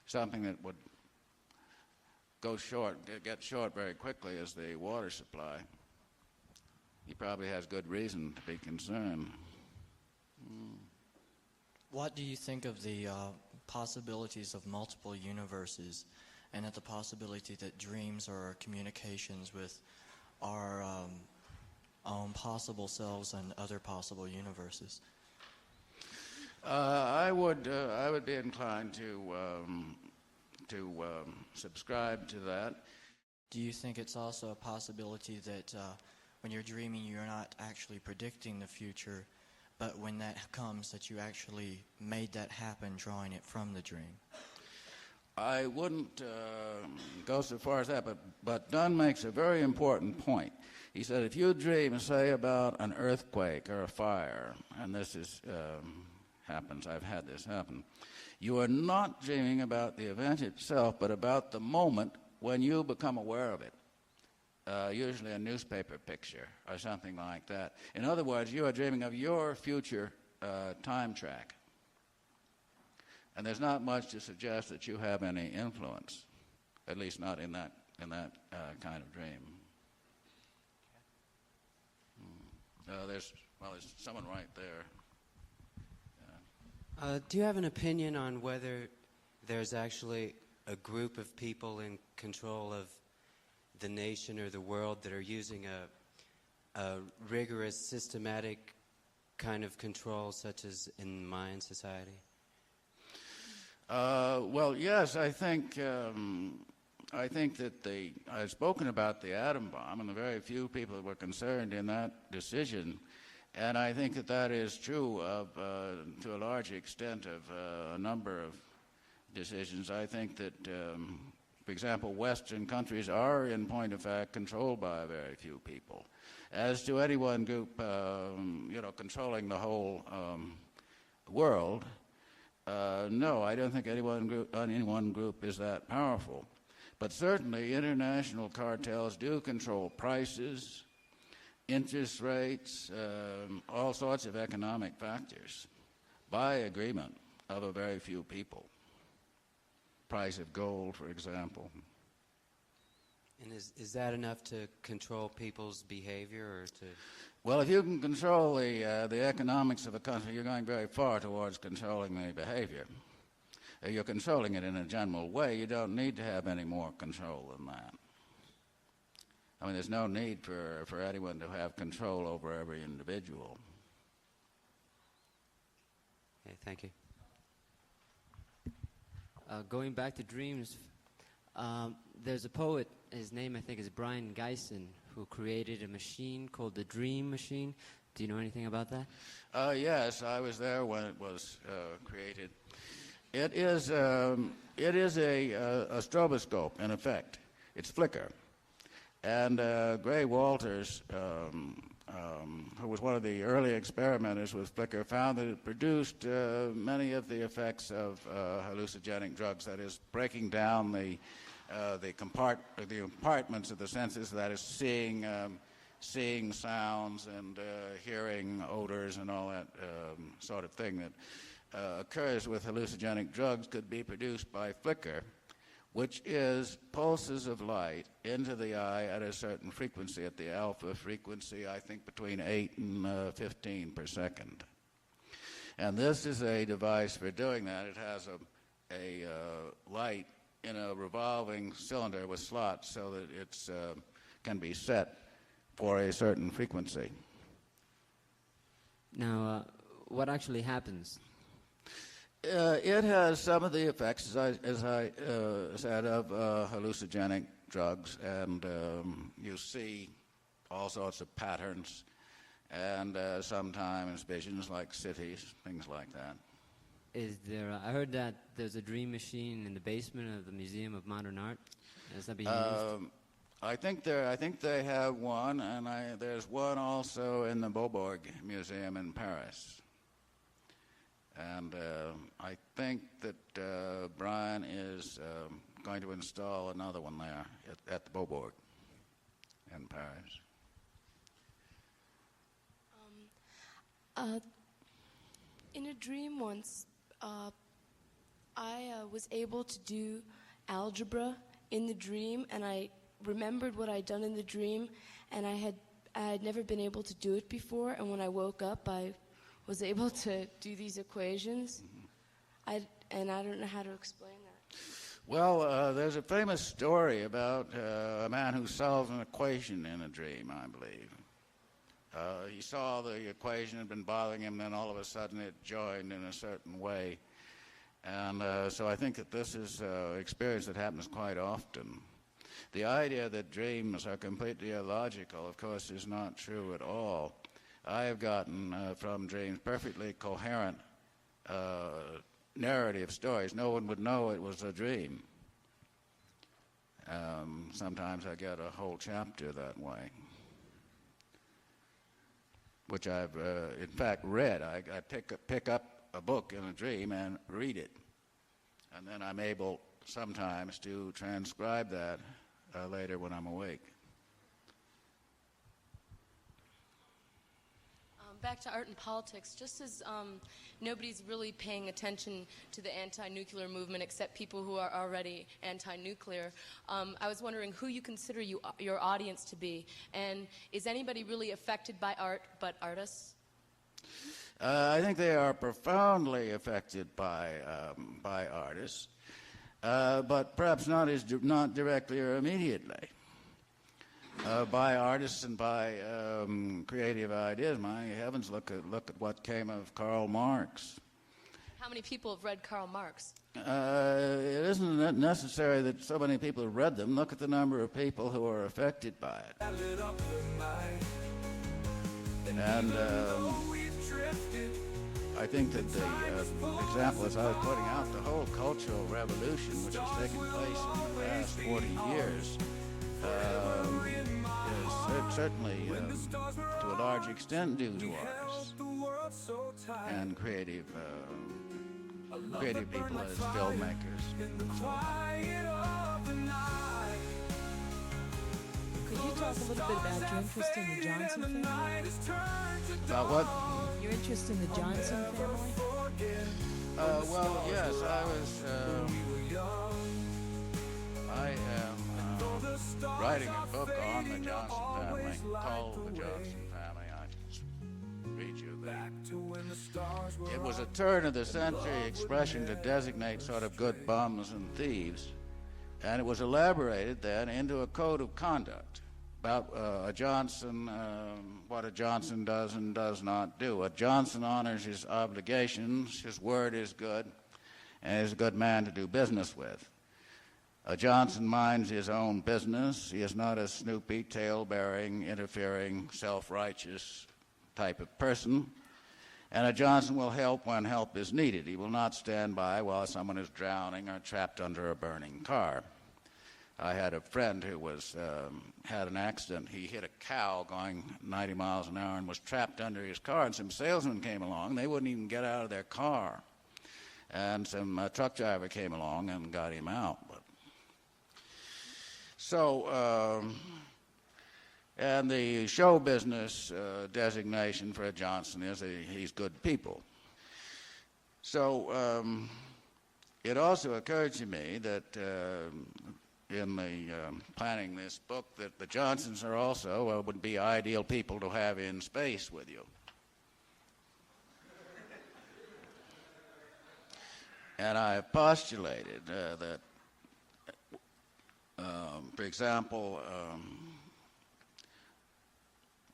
something that would get short very quickly as the water supply. He probably has good reason to be concerned. What do you think of the possibilities of multiple universes, and of the possibility that dreams are communications with our own possible selves and other possible universes? I would be inclined to subscribe to that. Do you think it's also a possibility that when you're dreaming, you're not actually predicting the future, but when that comes, that you actually made that happen, drawing it from the dream? I wouldn't go so far as that, but Dunn makes a very important point. He said, if you dream, say, about an earthquake or a fire, and this happens, I've had this happen, you are not dreaming about the event itself, but about the moment when you become aware of it. Usually a newspaper picture or something like that. In other words, you are dreaming of your future time track. And there's not much to suggest that you have any influence, at least not in that kind of dream. There's someone right there. Do you have an opinion on whether there's actually a group of people in control of the nation or the world that are using a rigorous, systematic kind of control, such as in Mayan society? Well, yes, I think that I've spoken about the atom bomb, and the very few people that were concerned in that decision. And I think that is true to a large extent of a number of decisions. I think that, for example, Western countries are, in point of fact, controlled by very few people. As to any one group, controlling the whole world, no, I don't think any one group is that powerful. But certainly international cartels do control prices, interest rates, all sorts of economic factors by agreement of a very few people. Price of gold, for example. And is that enough to control people's behavior, or to? Well, if you can control the economics of a country, you're going very far towards controlling the behavior. You're controlling it in a general way. You don't need to have any more control than that. I mean, there's no need for anyone to have control over every individual. Okay, thank you. Going back to dreams, there's a poet, his name I think is Brian Geisen, who created a machine called the Dream Machine. Do you know anything about that? Yes, I was there when it was created. It is a stroboscope, in effect. It's flicker. And Gray Walters, who was one of the early experimenters with flicker, found that it produced many of the effects of hallucinogenic drugs, that is, breaking down the compartments of the senses, that is, seeing sounds and hearing odors and all that sort of thing that occurs with hallucinogenic drugs, could be produced by flicker, which is pulses of light into the eye at a certain frequency, at the alpha frequency, I think between 8 and 15 per second. And this is a device for doing that. It has a light in a revolving cylinder with slots so that it can be set for a certain frequency. Now, what actually happens? It has some of the effects, as I said, of hallucinogenic drugs, and you see all sorts of patterns, and sometimes visions like cities, things like that. Is there? I heard that there's a dream machine in the basement of the Museum of Modern Art. Is that being used? I think they have one, and there's one also in the Beaubourg Museum in Paris. And I think that Brian is going to install another one there at the Beaubourg in Paris. In a dream once, I was able to do algebra in the dream, and I remembered what I'd done in the dream, and I had never been able to do it before, and when I woke up, I was able to do these equations, and I don't know how to explain that. Well, there's a famous story about a man who solved an equation in a dream, I believe. He saw the equation had been bothering him, then all of a sudden it joined in a certain way. And so I think that this is an experience that happens quite often. The idea that dreams are completely illogical, of course, is not true at all. I have gotten from dreams perfectly coherent narrative stories. No one would know it was a dream. Sometimes I get a whole chapter that way, which I've, in fact, read. I pick up a book in a dream and read it, and then I'm able sometimes to transcribe that later when I'm awake. Back to art and politics, just as nobody's really paying attention to the anti-nuclear movement except people who are already anti-nuclear, I was wondering who you consider your audience to be, and is anybody really affected by art but artists? I think they are profoundly affected by artists, but perhaps not directly or immediately. By artists and by creative ideas. My heavens, look at what came of Karl Marx. How many people have read Karl Marx? It isn't necessary that so many people have read them. Look at the number of people who are affected by it. And I think that the example, as I was pointing out, the whole cultural revolution which has taken place in the last 40 years is certainly, to a large extent, due to artists and creative people as filmmakers. Could you talk a little bit about your interest in the Johnson family? About what? Your interest in the Johnson family? Well, yes, I am writing a book on the Johnson family called The Johnson Family. I can read you that. It was a turn of the century expression to designate sort of good bums and thieves, and it was elaborated then into a code of conduct about a Johnson, what a Johnson does and does not do. A Johnson honors his obligations, his word is good, and is a good man to do business with. A Johnson minds his own business. He is not a snoopy, tail-bearing, interfering, self-righteous type of person. And a Johnson will help when help is needed. He will not stand by while someone is drowning or trapped under a burning car. I had a friend who was had an accident. He hit a cow going 90 miles an hour and was trapped under his car, and some salesmen came along. They wouldn't even get out of their car. And some truck driver came along and got him out. And the show business designation for a Johnson is he's good people. So it also occurred to me that in the planning this book that the Johnsons are also would be ideal people to have in space with you. And I postulated that, for example,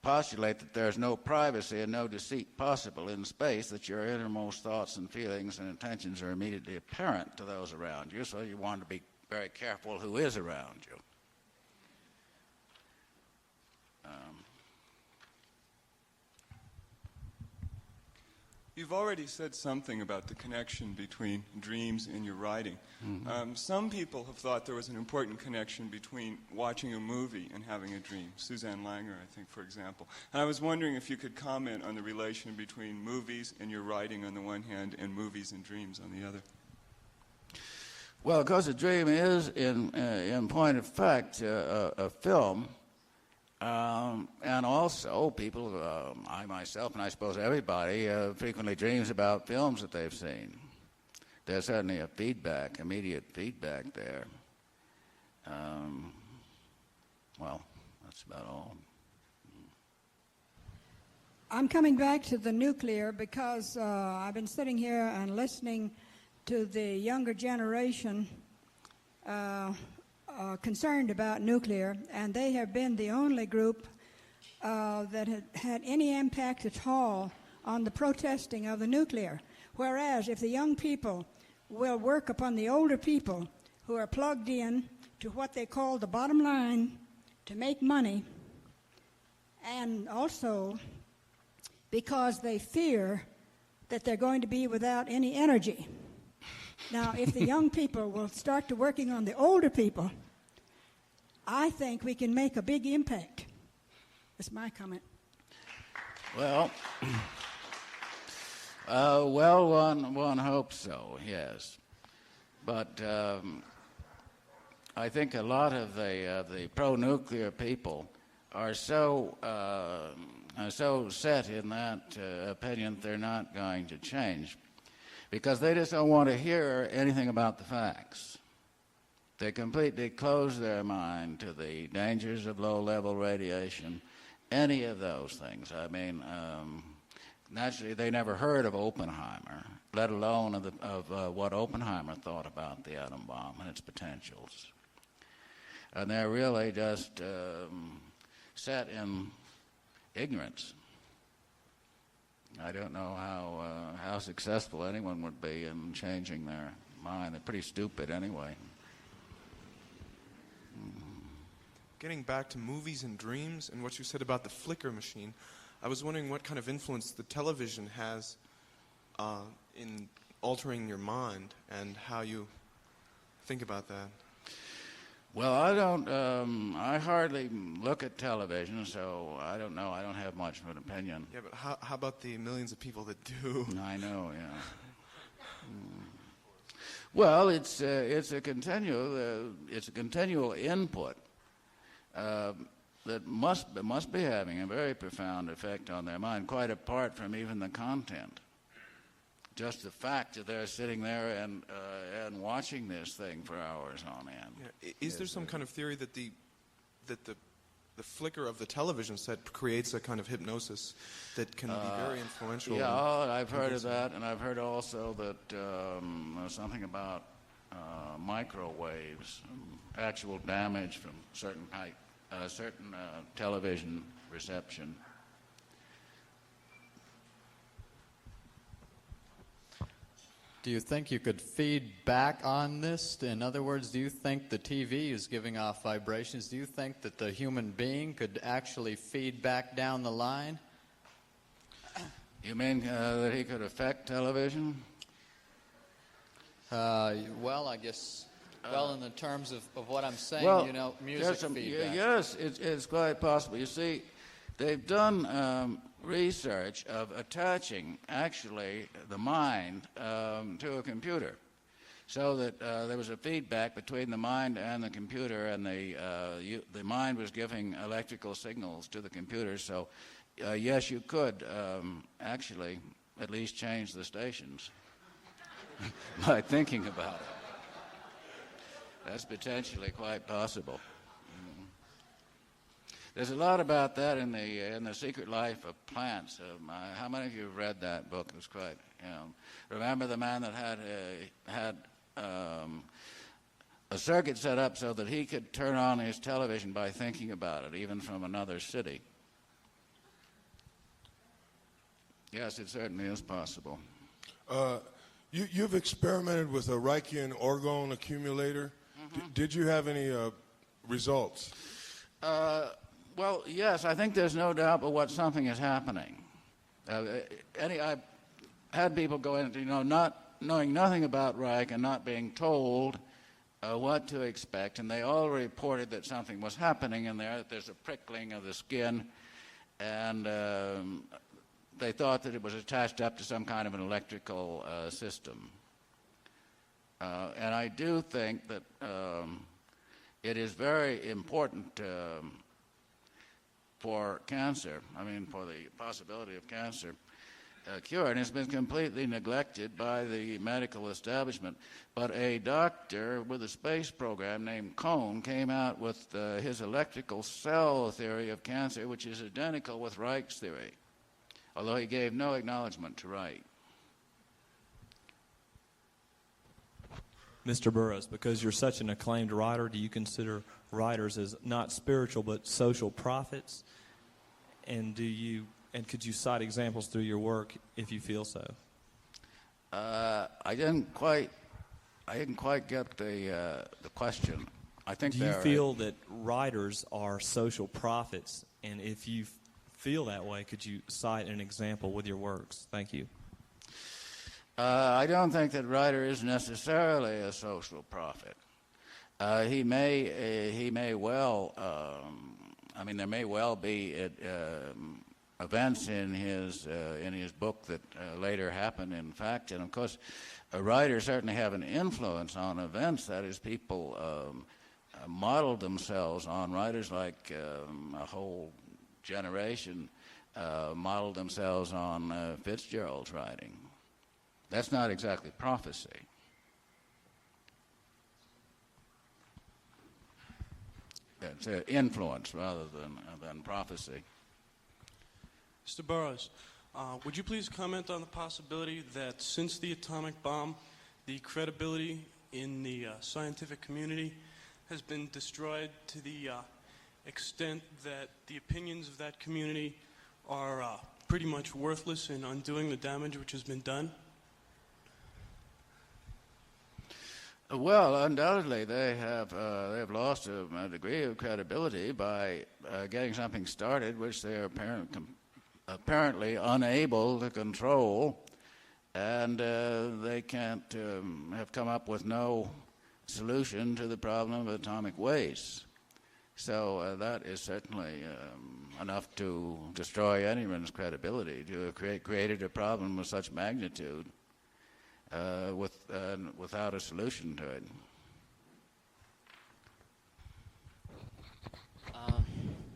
postulate that there's no privacy and no deceit possible in space, that your innermost thoughts and feelings and intentions are immediately apparent to those around you, so you want to be very careful who is around you. You've already said something about the connection between dreams and your writing. Mm-hmm. Some people have thought there was an important connection between watching a movie and having a dream. Suzanne Langer, I think, for example. And I was wondering if you could comment on the relation between movies and your writing on the one hand and movies and dreams on the other. Well, because a dream is, in point of fact, a film. And also, people, I myself, and I suppose everybody, frequently dreams about films that they've seen. There's certainly a feedback, immediate feedback there. Well, that's about all. I'm coming back to the nuclear because I've been sitting here and listening to the younger generation concerned about nuclear, and they have been the only group that had any impact at all on the protesting of the nuclear. Whereas if the young people will work upon the older people who are plugged in to what they call the bottom line to make money, and also because they fear that they're going to be without any energy. Now, if the young people will start to working on the older people, I think we can make a big impact. That's my comment. Well, one hopes so, yes. But I think a lot of the pro-nuclear people are so set in that opinion they're not going to change, because they just don't want to hear anything about the facts. They completely close their mind to the dangers of low-level radiation, any of those things. I mean, naturally, they never heard of Oppenheimer, let alone of what Oppenheimer thought about the atom bomb and its potentials. And they're really just set in ignorance. I don't know how successful anyone would be in changing their mind. They're pretty stupid anyway. Getting back to movies and dreams and what you said about the flicker machine, I was wondering what kind of influence the television has in altering your mind and how you think about that. Well, I hardly look at television, so I don't know. I don't have much of an opinion. Yeah, but how about the millions of people that do? I know, yeah. Well, it's a continual input that must be having a very profound effect on their mind, quite apart from even the content. Just the fact that they're sitting there and watching this thing for hours on end. Yeah. Is there some kind of theory that the flicker of the television set creates a kind of hypnosis that can be very influential? Yeah, I've heard of that, and I've heard also that something about microwaves, actual damage from certain television reception. Do you think you could feed back on this? In other words, do you think the TV is giving off vibrations? Do you think that the human being could actually feed back down the line? You mean that he could affect television? Well, I guess Well, in the terms of what I'm saying, well, music feedback. Yes, it's quite possible. You see, they've done research of attaching, actually, the mind to a computer, so that there was a feedback between the mind and the computer, and the mind was giving electrical signals to the computer. So, yes, you could actually at least change the stations by thinking about it. That's potentially quite possible. There's a lot about that in the Secret Life of Plants. How many of you have read that book? It was quite, remember the man that had a circuit set up so that he could turn on his television by thinking about it, even from another city. Yes, it certainly is possible. You've experimented with a Reichian orgone accumulator. Did you have any results? Well, yes, I think there's no doubt but what something is happening. I've had people go into, not knowing nothing about Reich and not being told what to expect, and they all reported that something was happening in there, that there's a prickling of the skin, and they thought that it was attached up to some kind of an electrical system. And I do think that it is very important for cancer, for the possibility of cancer cure, and it's been completely neglected by the medical establishment. But a doctor with a space program named Kohn came out with his electrical cell theory of cancer, which is identical with Reich's theory, although he gave no acknowledgement to Reich. Mr. Burroughs, because you're such an acclaimed writer, do you consider writers as not spiritual but social prophets? And could you cite examples through your work if you feel so? I didn't quite get the question. I think do you feel that writers are social prophets? And if you feel that way, could you cite an example with your works? Thank you. I don't think that writer is necessarily a social prophet. He may well. There may well be events in his book that later happen. In fact, and of course, writers certainly have an influence on events. That is, people modeled themselves on writers like a whole generation modeled themselves on Fitzgerald's writing. That's not exactly prophecy. It's influence rather than prophecy. Mr. Burroughs, would you please comment on the possibility that since the atomic bomb, the credibility in the scientific community has been destroyed to the extent that the opinions of that community are pretty much worthless in undoing the damage which has been done? Well, undoubtedly, they have lost a degree of credibility by getting something started which they are apparently unable to control, and they can't have come up with no solution to the problem of atomic waste. So that is certainly enough to destroy anyone's credibility, to have created a problem of such magnitude without a solution to it. I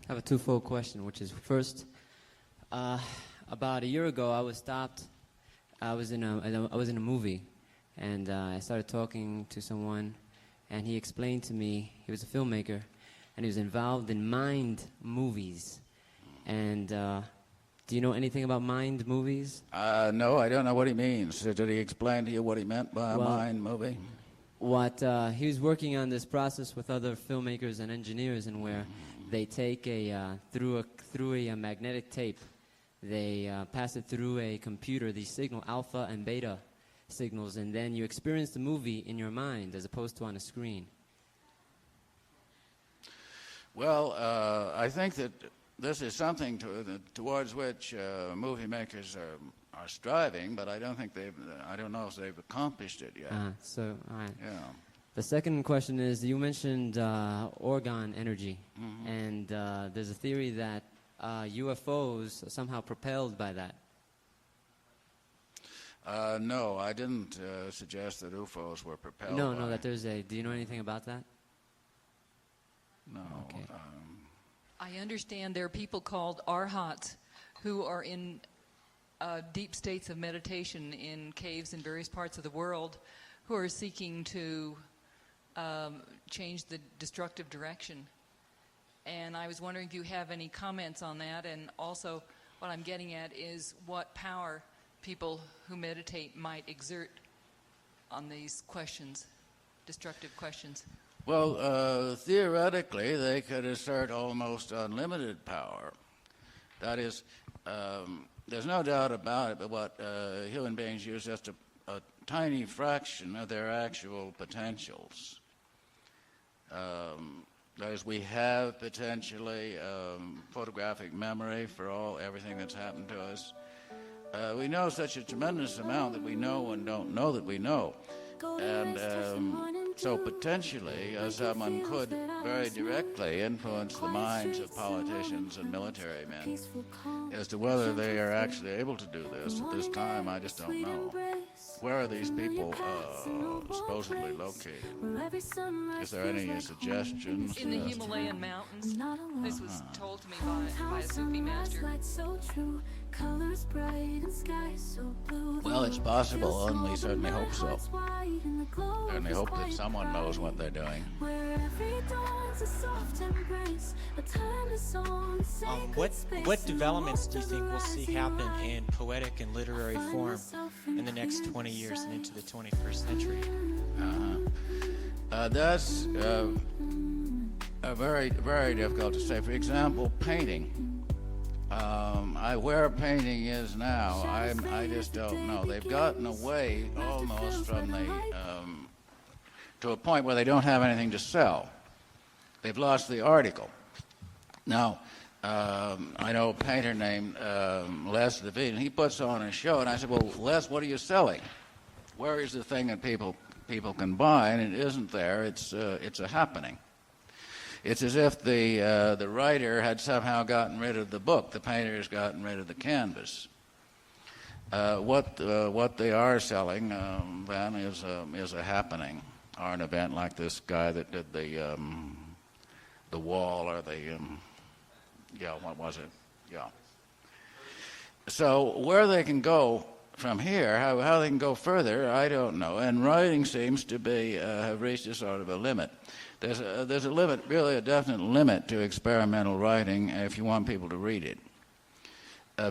have a twofold question, which is first, about a year ago, I was stopped. I was in a movie, and I started talking to someone, and he explained to me he was a filmmaker, and he was involved in mind movies. And do you know anything about mind movies? No, I don't know what he means. Did he explain to you what he meant by a mind movie? He was working on this process with other filmmakers and engineers, and where they take through a magnetic tape, they pass it through a computer, these signal alpha and beta signals, and then you experience the movie in your mind as opposed to on a screen. Well, I think that this is something towards which movie makers are striving, but I don't know if they've accomplished it yet. All right. Yeah. The second question is, you mentioned orgone energy, and there's a theory that UFOs are somehow propelled by that. No, I didn't suggest that UFOs were propelled No, by. that there's a... Do you know anything about that? No. Okay. I understand there are people called arhats who are in deep states of meditation in caves in various parts of the world who are seeking to change the destructive direction. And I was wondering if you have any comments on that, and also what I'm getting at is what power people who meditate might exert on these questions, destructive questions. Well, theoretically, they could assert almost unlimited power. That is, there's no doubt about it, but what human beings use just a tiny fraction of their actual potentials. That is, we have potentially photographic memory for everything that's happened to us. We know such a tremendous amount that we know and don't know that we know. And so potentially someone could very directly influence the minds of politicians and military men. As to whether they are actually able to do this at this time, I just don't know. Where are these people supposedly located? Is there any suggestions? In the Himalayan mountains. This was told to me by a Sufi master. Well, it's possible, and we certainly hope so. Certainly hope that someone knows what they're doing. What developments do you think we'll see happen in poetic and literary form in the next 20 years and into the 21st century? That's very, very difficult to say. For example, painting. Where painting is now, I just don't know. They've gotten away almost from to a point where they don't have anything to sell. They've lost the article. Now, I know a painter named Les Levine, and he puts on a show, and I said, well, Les, what are you selling? Where is the thing that people can buy? And it isn't there. It's a happening. It's as if the writer had somehow gotten rid of the book. The painter has gotten rid of the canvas. What they are selling then is a happening, or an event like this guy that did the wall, or what was it? Yeah. So where they can go from here, how they can go further, I don't know. And writing seems to be have reached a sort of a limit. There's a limit, really a definite limit to experimental writing if you want people to read it.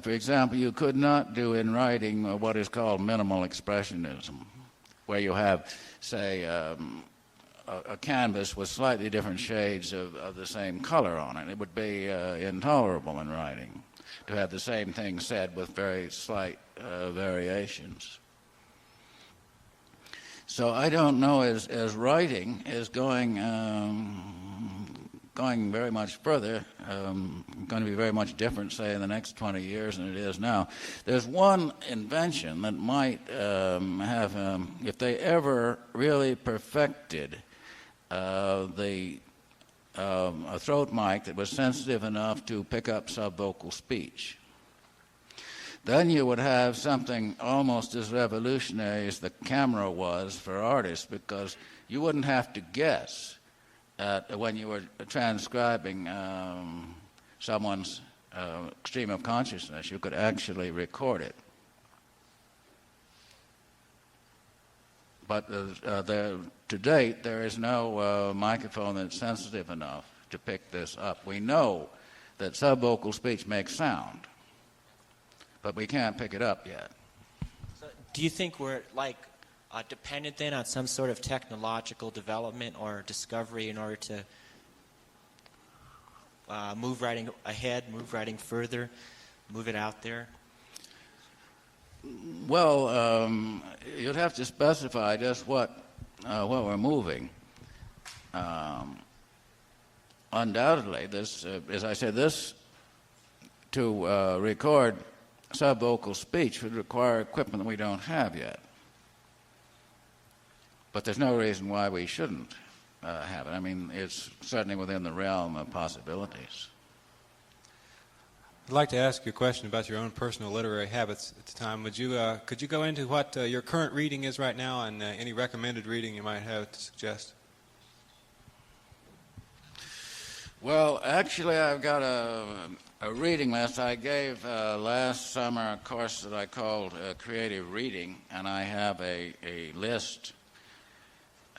For example, you could not do in writing what is called minimal expressionism, where you have, say, a canvas with slightly different shades of the same color on it. It would be intolerable in writing to have the same thing said with very slight variations. So I don't know as writing is going very much further, going to be very much different, say, in the next 20 years than it is now. There's one invention that might have, if they ever really perfected a throat mic that was sensitive enough to pick up subvocal speech, then you would have something almost as revolutionary as the camera was for artists, because you wouldn't have to guess when you were transcribing someone's stream of consciousness. You could actually record it. But to date, there is no microphone that's sensitive enough to pick this up. We know that subvocal speech makes sound, but we can't pick it up yet. So do you think we're dependent then on some sort of technological development or discovery in order to move writing ahead, move writing further, move it out there? Well, you'd have to specify just what we're moving. Undoubtedly, this, as I said, this to record subvocal speech would require equipment that we don't have yet. But there's no reason why we shouldn't have it. I mean, it's certainly within the realm of possibilities. I'd like to ask you a question about your own personal literary habits at the time. Could you go into what your current reading is right now and any recommended reading you might have to suggest? Well, actually, I've got a reading list. I gave last summer a course that I called Creative Reading, and I have a list,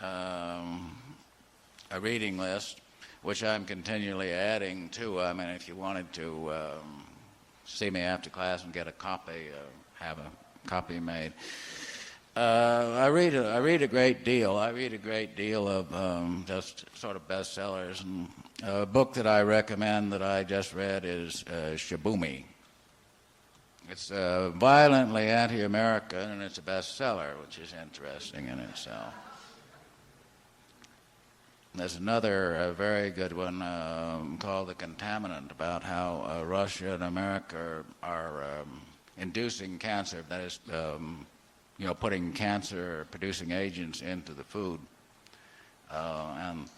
a reading list, which I'm continually adding to. I mean, if you wanted to see me after class and get a copy, have a copy made. I read a great deal. I read a great deal of just sort of bestsellers. And a book that I recommend that I just read is Shibumi. It's violently anti-American, and it's a bestseller, which is interesting in itself. There's another very good one called The Contaminant, about how Russia and America are inducing cancer, that is, putting cancer-producing agents into the food. And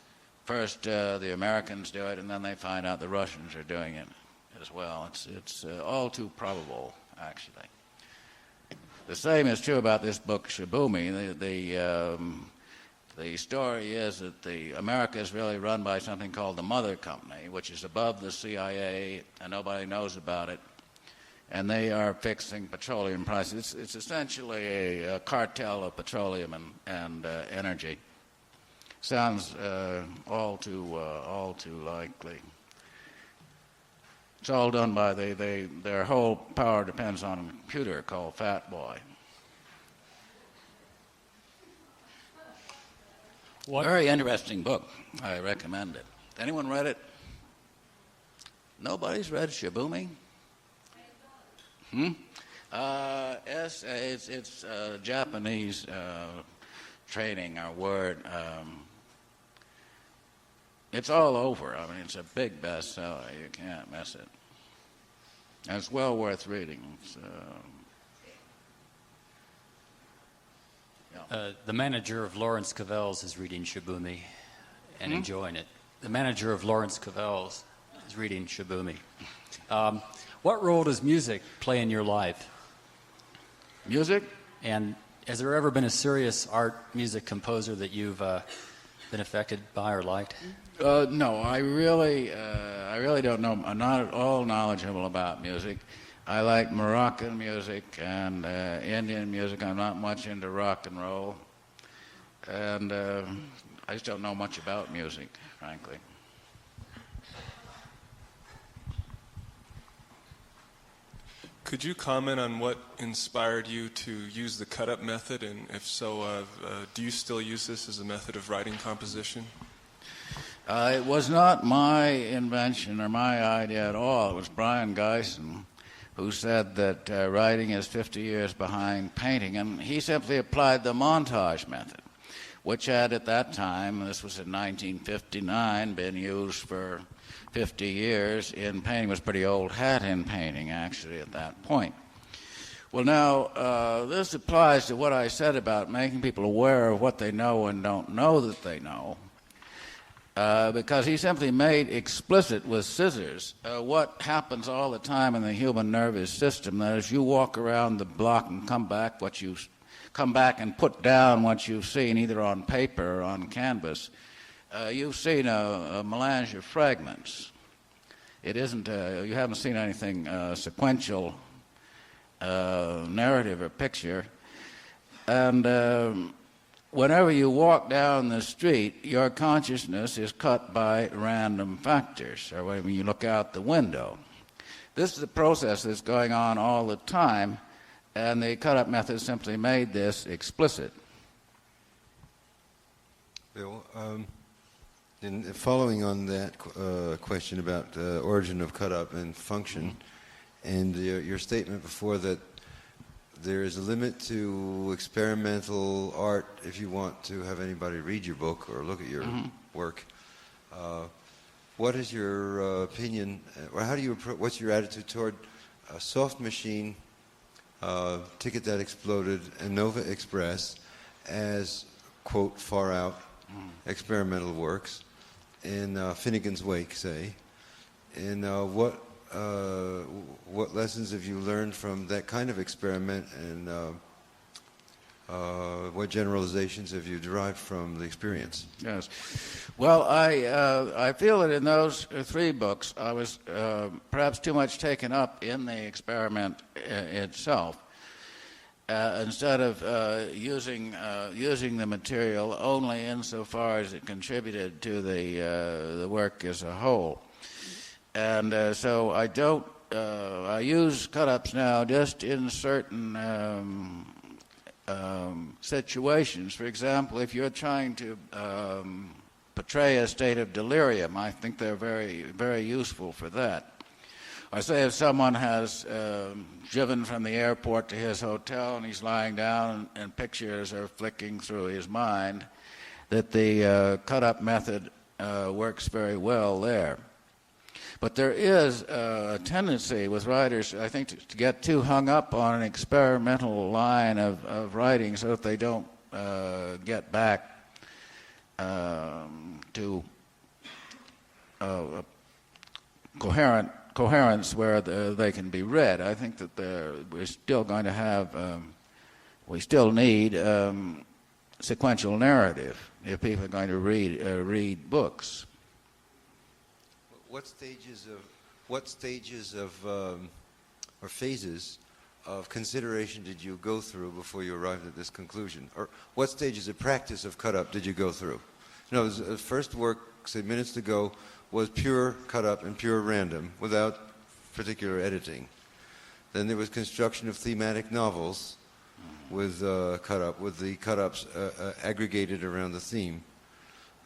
first the Americans do it, and then they find out the Russians are doing it as well. It's all too probable, actually. The same is true about this book, Shibumi. The story is that America is really run by something called the Mother Company, which is above the CIA, and nobody knows about it. And they are fixing petroleum prices. It's essentially a cartel of petroleum and energy. Sounds all too likely. It's all done by their whole power depends on a computer called Fat Boy. What? Very interesting book. I recommend it. Anyone read it? Nobody's read Shibumi? Yes, it's Japanese training or word. It's all over. I mean, it's a big bestseller. You can't miss it. And it's well worth reading. The manager of Lawrence Cavell's is reading Shibumi and enjoying it. The manager of Lawrence Cavell's is reading Shibumi. What role does music play in your life? Music? And has there ever been a serious art music composer that you've been affected by or liked? No, I really don't know. I'm not at all knowledgeable about music. I like Moroccan music and Indian music. I'm not much into rock and roll. And I just don't know much about music, frankly. Could you comment on what inspired you to use the cut-up method, and if so, do you still use this as a method of writing composition? It was not my invention or my idea at all. It was Brian Geisen who said that writing is 50 years behind painting, and he simply applied the montage method, which had at that time, this was in 1959, been used for 50 years in painting. It was pretty old hat in painting, actually, at that point. Well, now, this applies to what I said about making people aware of what they know and don't know that they know, because he simply made explicit with scissors what happens all the time in the human nervous system, that as you walk around the block and come back and put down what you've seen, either on paper or on canvas, you've seen a melange of fragments. It isn't, you haven't seen anything sequential, narrative or picture. And whenever you walk down the street, your consciousness is cut by random factors, or when you look out the window. This is a process that's going on all the time, and the cut-up method simply made this explicit. Bill, in following on that question about the origin of cut-up and function, and your statement before that there is a limit to experimental art if you want to have anybody read your book or look at your work. What is your opinion, or how do you what's your attitude toward a soft machine, Ticket That Exploded, and Nova Express as quote, far out experimental works, in Finnegan's Wake, say, and what lessons have you learned from that kind of experiment, and what generalizations have you derived from the experience? Yes. Well, I feel that in those three books, I was perhaps too much taken up in the experiment itself. Instead of using the material only insofar as it contributed to the work as a whole. And so I don't, I use cut-ups now just in certain situations. For example, if you're trying to portray a state of delirium, I think they're very, very useful for that. Or say if someone has driven from the airport to his hotel and he's lying down and pictures are flicking through his mind, that the cut-up method works very well there. But there is a tendency with writers, I think, to get too hung up on an experimental line of writing so that they don't get back to coherence where they can be read. I think that we're still going to have, we still need sequential narrative if people are going to read books. What stages of or phases of consideration did you go through before you arrived at this conclusion? Or what stages of practice of cut-up did you go through? No, the first work, say minutes ago, was pure cut-up and pure random, without particular editing. Then there was construction of thematic novels with cut-up, with the cut-ups aggregated around the theme,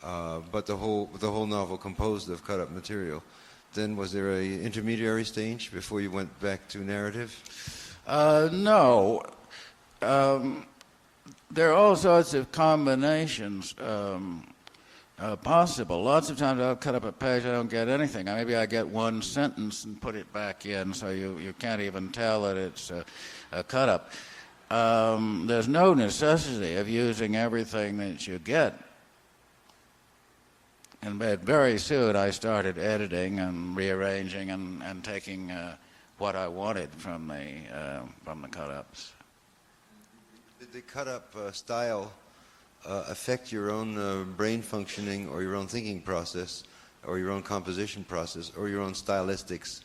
but the whole novel composed of cut-up material. Then was there an intermediary stage before you went back to narrative? No. There are all sorts of combinations possible. Lots of times I'll cut up a page, I don't get anything. Maybe I get one sentence and put it back in, so you can't even tell that it's a cut-up. There's no necessity of using everything that you get. And very soon I started editing and rearranging and taking what I wanted from the cut-ups. Did the cut-up style affect your own brain functioning or your own thinking process or your own composition process or your own stylistics?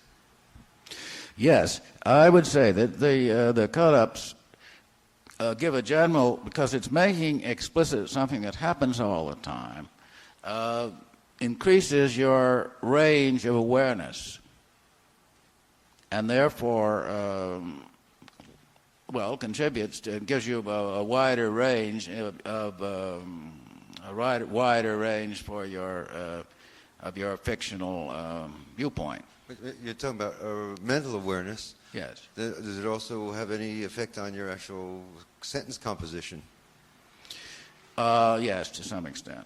Yes, I would say that the cut-ups give a general, because it's making explicit something that happens all the time, increases your range of awareness, and therefore, contributes to, gives you a wider range wider range for your fictional viewpoint. You're talking about mental awareness. Yes. Does it also have any effect on your actual sentence composition? Yes, to some extent.